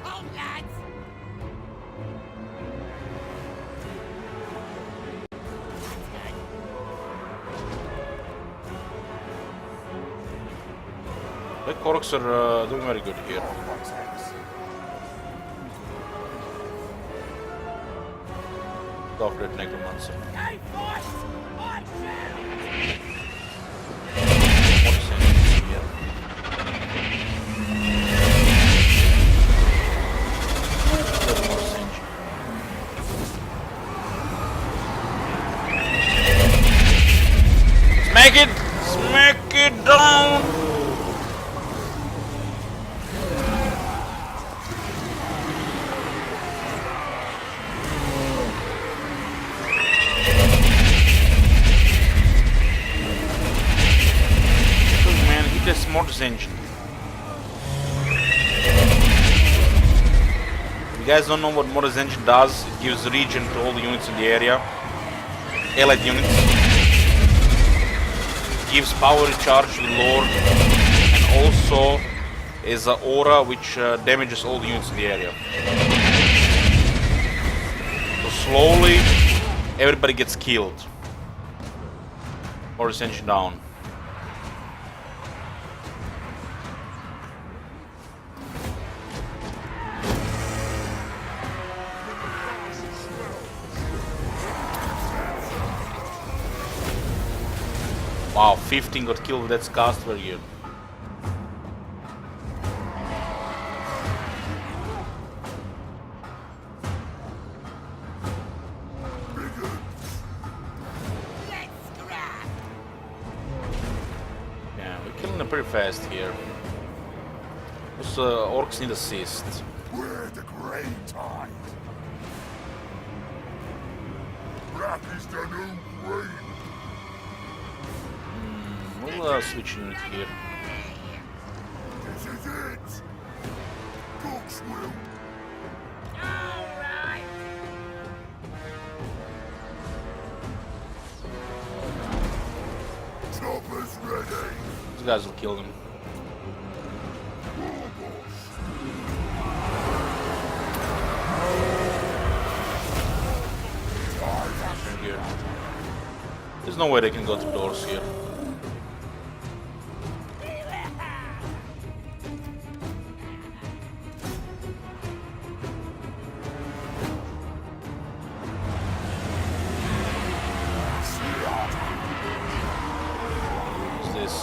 Hold, lads! The Korks are doing very good here. Go after that Necromancer. They fight! I shoot! Morris engine here. That Morris engine. Smack it! Smack it down! This Mortis engine. If you guys don't know what Mortis engine does, it gives regen to all the units in the area. Allied units. It gives power recharge to the Lord, and also is an aura which damages all the units in the area. So slowly everybody gets killed. Mortis engine down. Wow, 15 got killed with that cast, very good. killing pretty fast here. Those orcs need assist. We're the Grey Tide. Black is the new green. We'll switch unit here. This is it. Dogs will. Alright. Choppers ready. These guys will kill them. Here. There's no way they can go through doors here. What's this?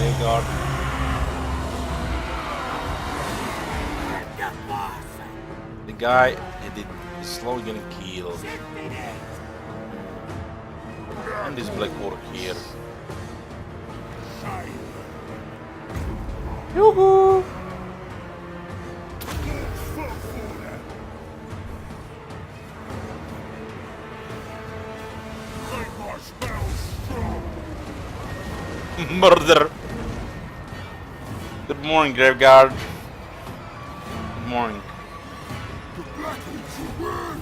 Vanguard. The guy is slowly getting killed. And this black orc here. Yoo-hoo! Make my spells strong. Murder! Good morning, Graveguard. Good morning. The Black Orcs will win.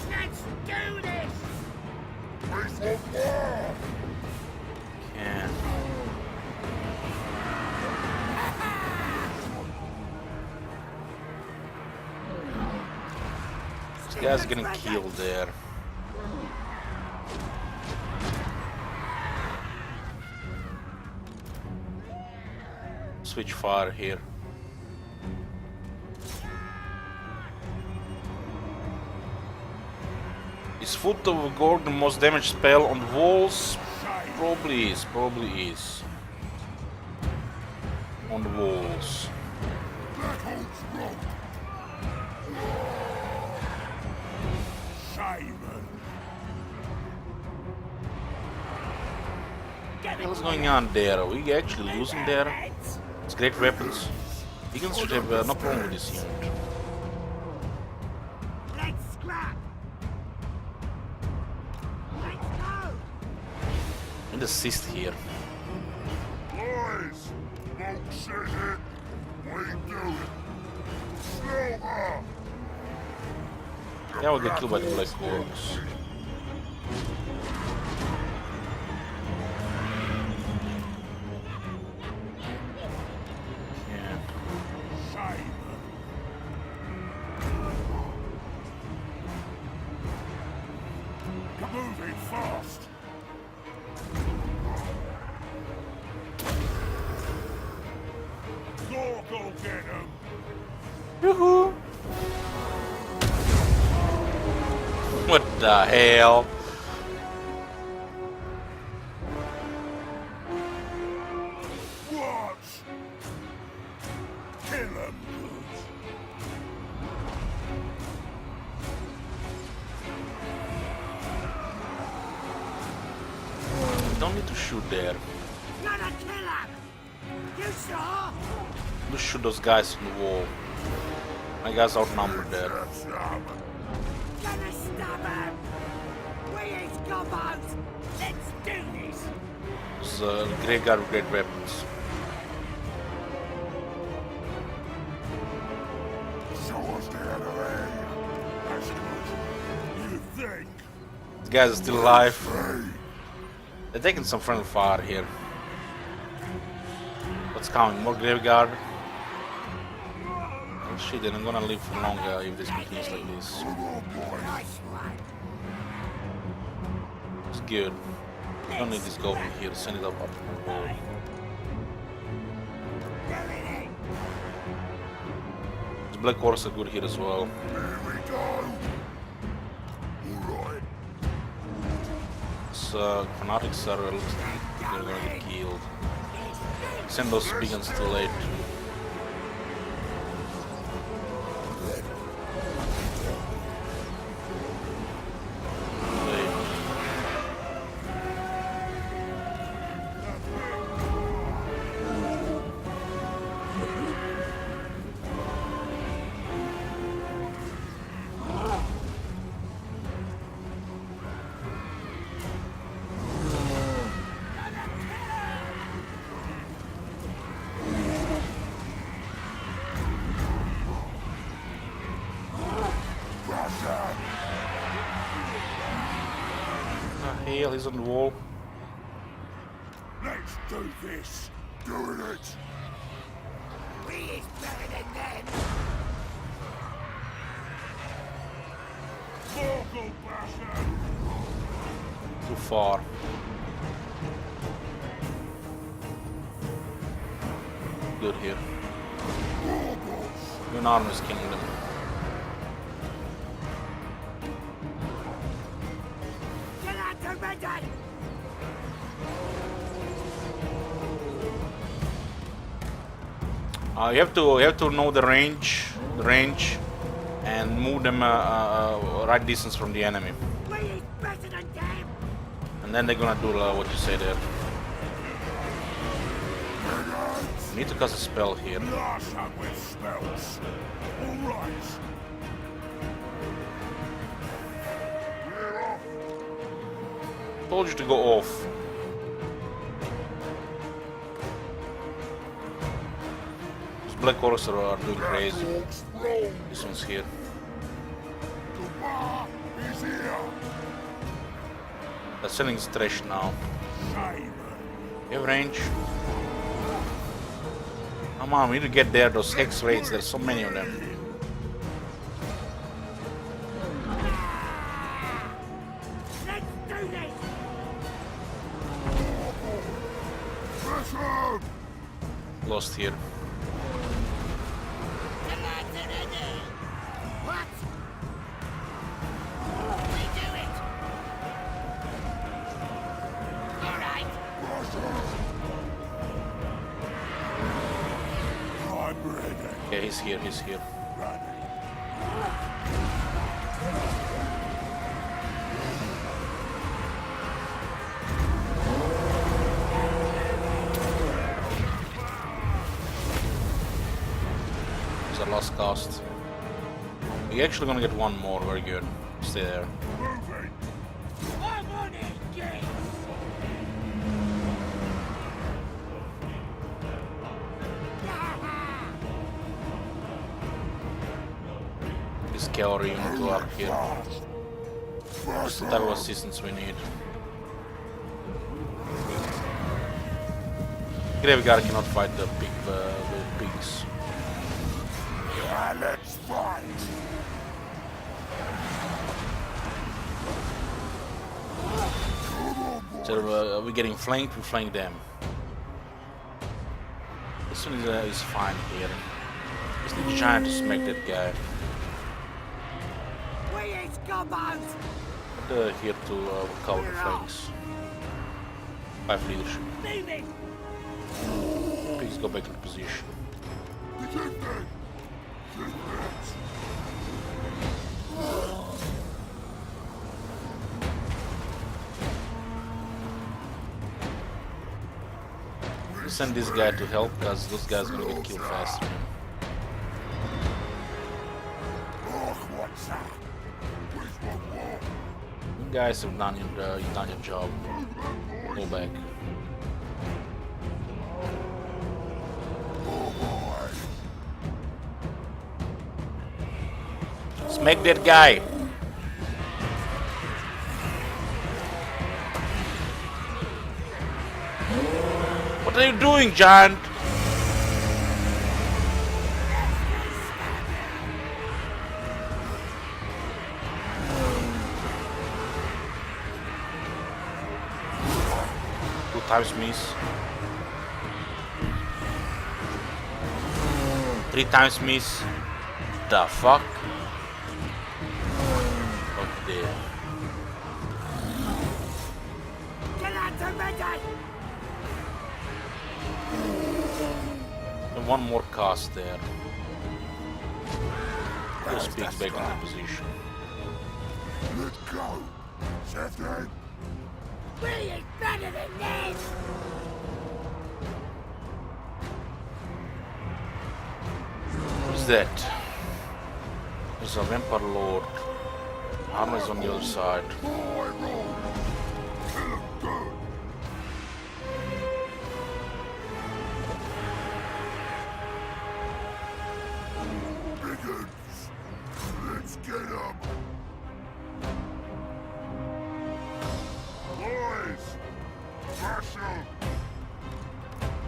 Let's do this. Race of war. Yeah. This guy's getting killed there. Switch fire here. Is Foot of Gorg the most damaged spell on the walls? Probably is, On the walls. Black Orcs wrong. Simon. What the hell is going on there? Are we actually losing there? It's great weapons. Higgins should have no problem with this unit. Let's scrap. Let's go. And assist here. Boys. Monk says it. We do it. Slaughter. Yeah, we'll get killed by the Black Orcs. Yeah. Simon. Come moving fast. Go get him. Yoo-hoo! What the hell? Watch. Kill him good. We don't need to shoot there. Gonna kill him. You sure? Just shoot those guys in the wall. My guys outnumbered there. Gonna stab him. We is gobos. Let's do this. This Grey Guard with great weapons. Show us the enemy. That's good. You think? These guys are still alive. Hey. They're taking some friendly fire here. What's coming? More Graveguard? Oh shit, then I'm gonna live for longer if this continues like this. Come on, boys. Nice one. It's good. I don't need this goblin here. Send it up the wall. These Black Orcs are good here as well. Here we go. All right. So fanatics are they're gonna get killed. Send those beacons too late. hell? He's on the wall. Let's do this. Doing it. We is better than them. Morgul bastard. Too far. Good here. An armor's killing them. Get out to Redden! You have to know the range, and move them right distance from the enemy, We is better than them! and then they're gonna do what you say there. You need to cast a spell here. Blast up with spells. All right. We're off. Told you to go off. These Black Horse are doing crazy. Orcs roll. This one's here. The bar is here. They're selling trash now. Shame. You have range? Come on, we need to get there. Those hex raids, there's so many of them. Let's do this! Pressure. Lost here. The lads are ready. What? We do it. All right. I'm ready. Yeah, he's here, he's here. Ready. It's our last cast. We're actually gonna get one more, very good. Stay there. Moving. I'm on it, yes! This cavalry unit to up here. That's the type of assistance we need. Graveguard cannot fight the pigs. Yeah, let's fight. So we're getting flanked, we flank them. This one is fine here. Just need a giant to smack that guy. We is gobos! Here to cover the flanks. 5 leadership. Moving! Pigs go back into position. Detected. We send this guy to help because those guys are gonna get killed faster. Oh, what's that? Which one more? You guys have done your job. Go back. Smack that guy. What are you doing, giant? Two times miss. 3 times miss. The fuck? Okay. Get out to Redden! And one more cast there. Those pigs back into position. Let's go. Shifted. We is better than them! What is that? There's a Vampire Lord. Armor is on the other side. Boy, roll. Kill him good. Biggins. Let's get him.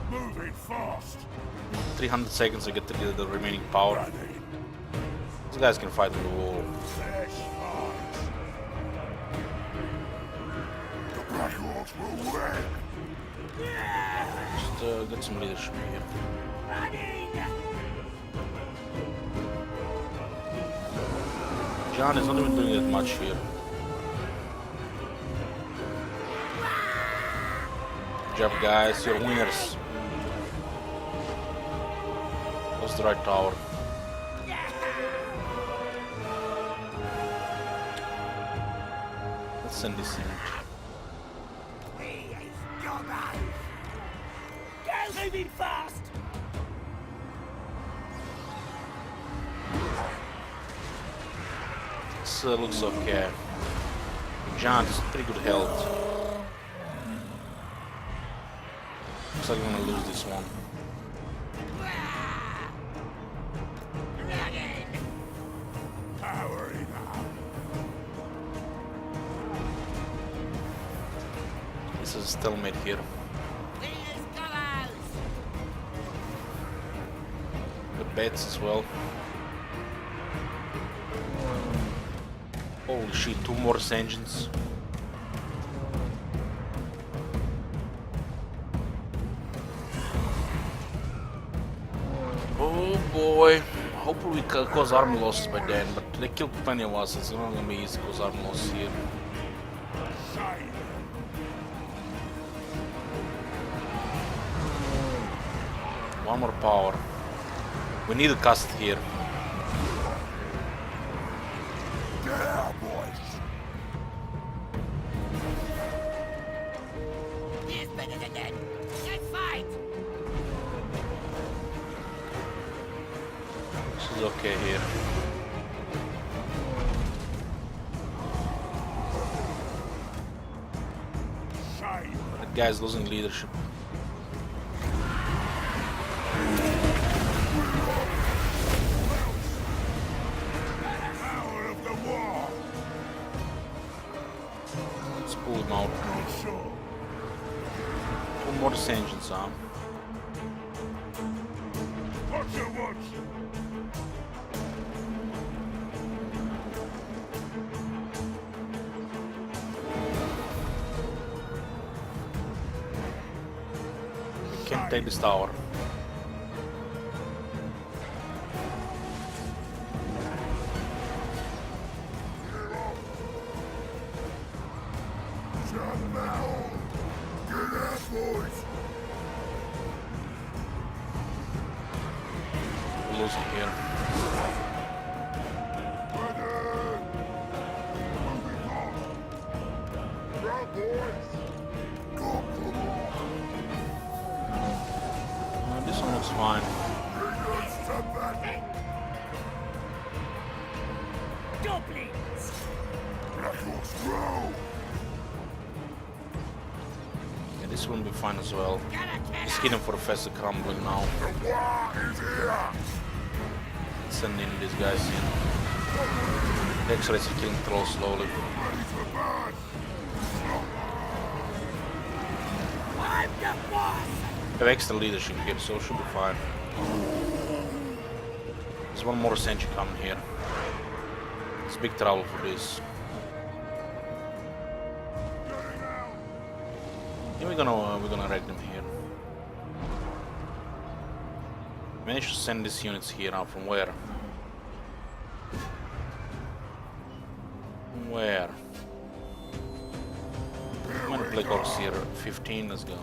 Moving fast. 300 seconds to get together the remaining power. These guys can fight on the wall. The Black Orcs will win. Just get some leadership here. John is not even doing that much here. Good job, guys. You're winners. What's the right tower? Let's send this in. Go moving fast! This looks okay. John is pretty good health. Looks like we're gonna lose this one. Powering up. This is a stalemate here. Leaders, come out! The bats as well. Holy shit, 2 more engines. Oh boy. Hopefully we can cause armor losses by then, but they killed plenty of us. It's not gonna be easy to cause armor losses here. One more power. We need a cast here. Yeah, boys. He's better than that. Let's fight! This is okay here. That guy's losing leadership. Power of the war. Let's pull him out. One more engines, huh? Watch your watch. We can't take this tower. Jump now. Get out, boys. We're losing here. This one looks fine. Goblins! Yeah, this one will be fine as well. Just hit him for a faster crumbling now. Send in these guys in. The X-rays are killing trolls slowly. I'm the boss! We have extra leadership here, so it should be fine. There's one more sentry coming here. It's big trouble for this. Yeah, we're gonna wreck them here. Managed to send these units here now from where? From where? How many Black Orcs here? 15, let's go.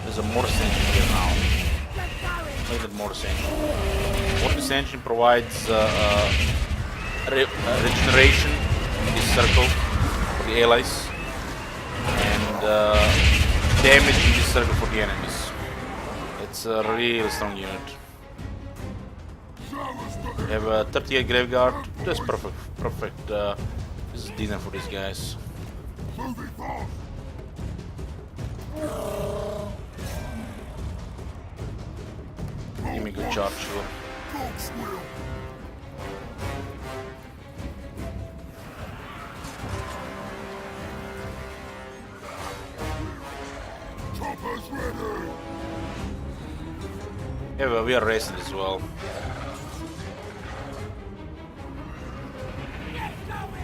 There's a Mortis engine here now. Look at that Mortis engine. Mortis engine provides regeneration in this circle for the allies and damage in this circle for the enemies. It's a really strong unit. We have a 38 Graveyard. That's perfect. This is decent for these guys. Give me a good charge here. Dog's will. Chopper's ready. Yeah, well, we are racing as well.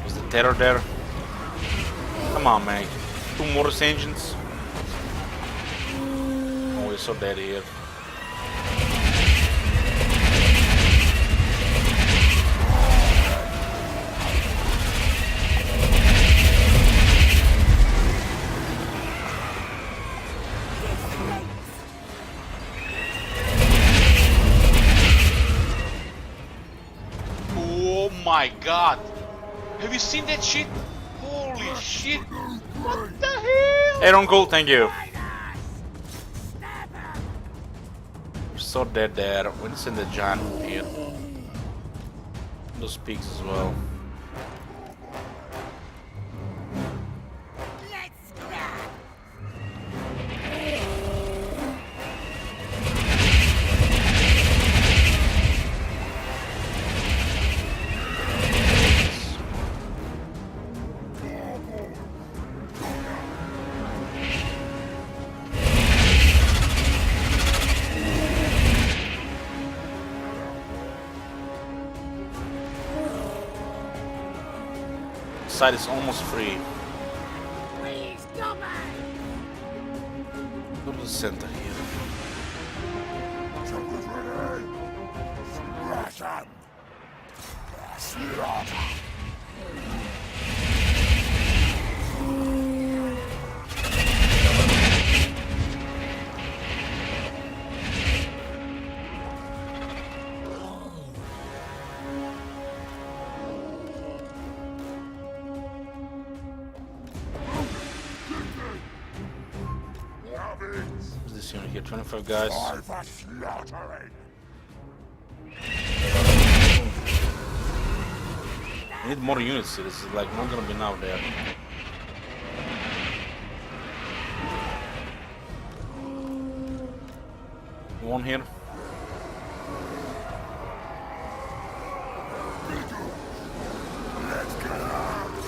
Was the terror there? Come on, man. 2 Mortis engines. Oh, we're so dead here. Oh my god! Have you seen that shit? Holy shit! What the hell? Hey, Uncle, thank you. We're so dead there. We're just in the giant room here. Those peaks as well. Let's scrap! Side is almost free. Please come on! Go to the center here. Chopper's ready. Smash 'em. Slaughter. What's this unit here? 25 guys. Time for slaughtering. We need more units here. This is like not gonna be enough there. One here.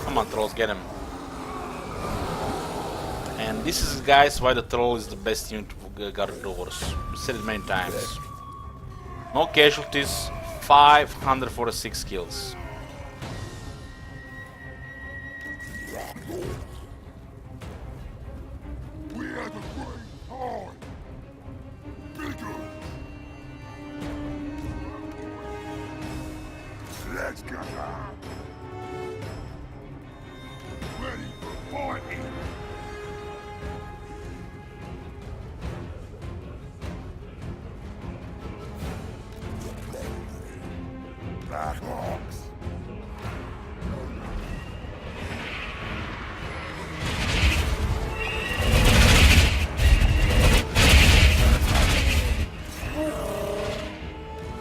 Come on, trolls, get him. And this is, guys, why the troll is the best unit to guard doors. We said it many times. No casualties, 546 kills. We are the great horde. Bigger. Let's go. Ready for fighting. Black Hawks.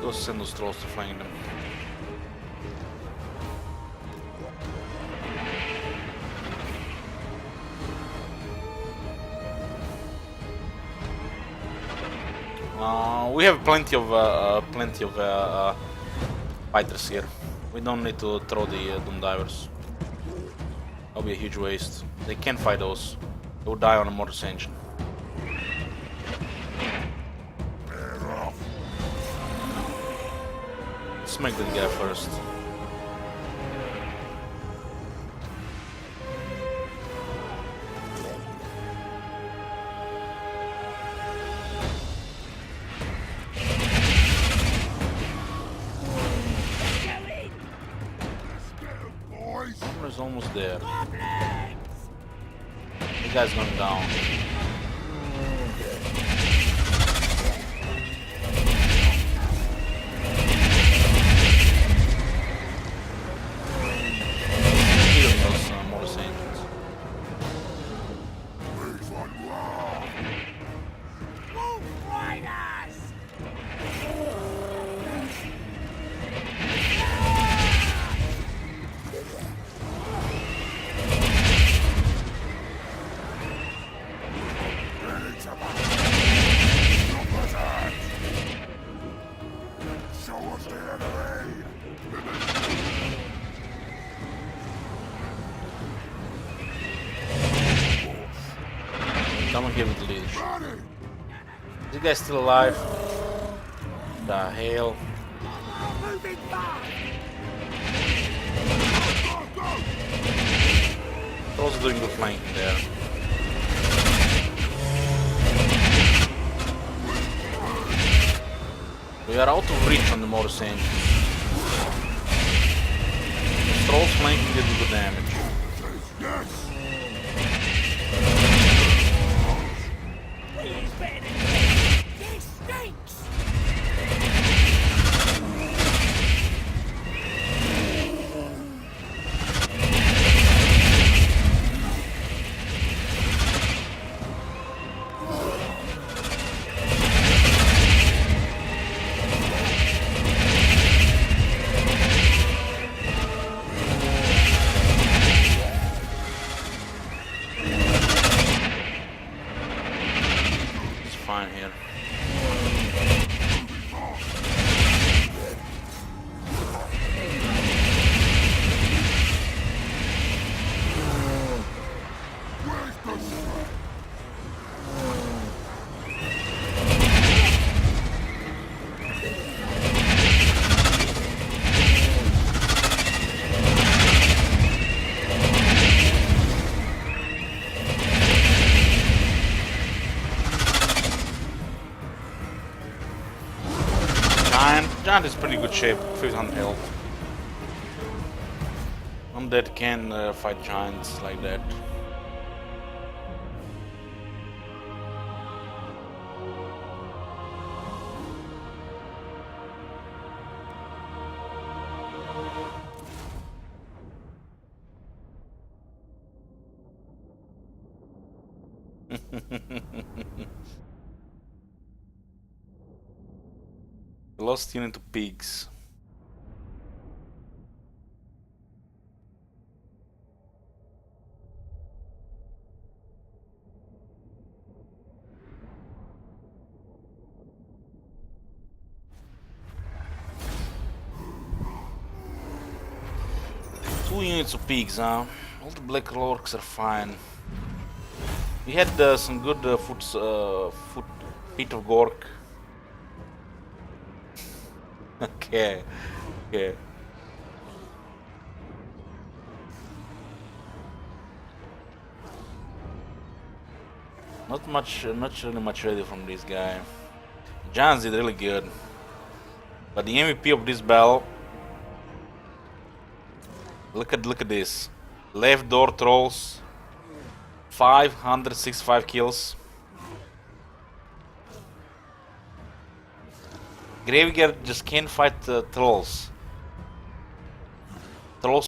Go send those trolls to flank them. We have plenty of fighters here. We don't need to throw the Doom Divers. That'll be a huge waste. They can't fight those. They will die on a Mortis engine. Let's make that guy first. Boys. Armor is almost there. The guy's going down. Killing those Mortis engines. Wolf Riders! someone here with the leash. Is this guy still alive? The hell? Moving back! Trolls are doing good flanking there. We are out of reach on the Morris engine. Trolls flanking did good damage. He's better than this! This stinks! It's fine here. Giant is pretty good shape, 500 health. Undead can fight giants like that. We lost you into pigs. Two units of pigs, huh? All the black orcs are fine. We had some good feet of Gork. Okay, okay. Not really much ready from this guy. Giants did really good, but the MVP of this battle. Look at this. Left door trolls. 565 kills. Graveguard just can't fight trolls. Trolls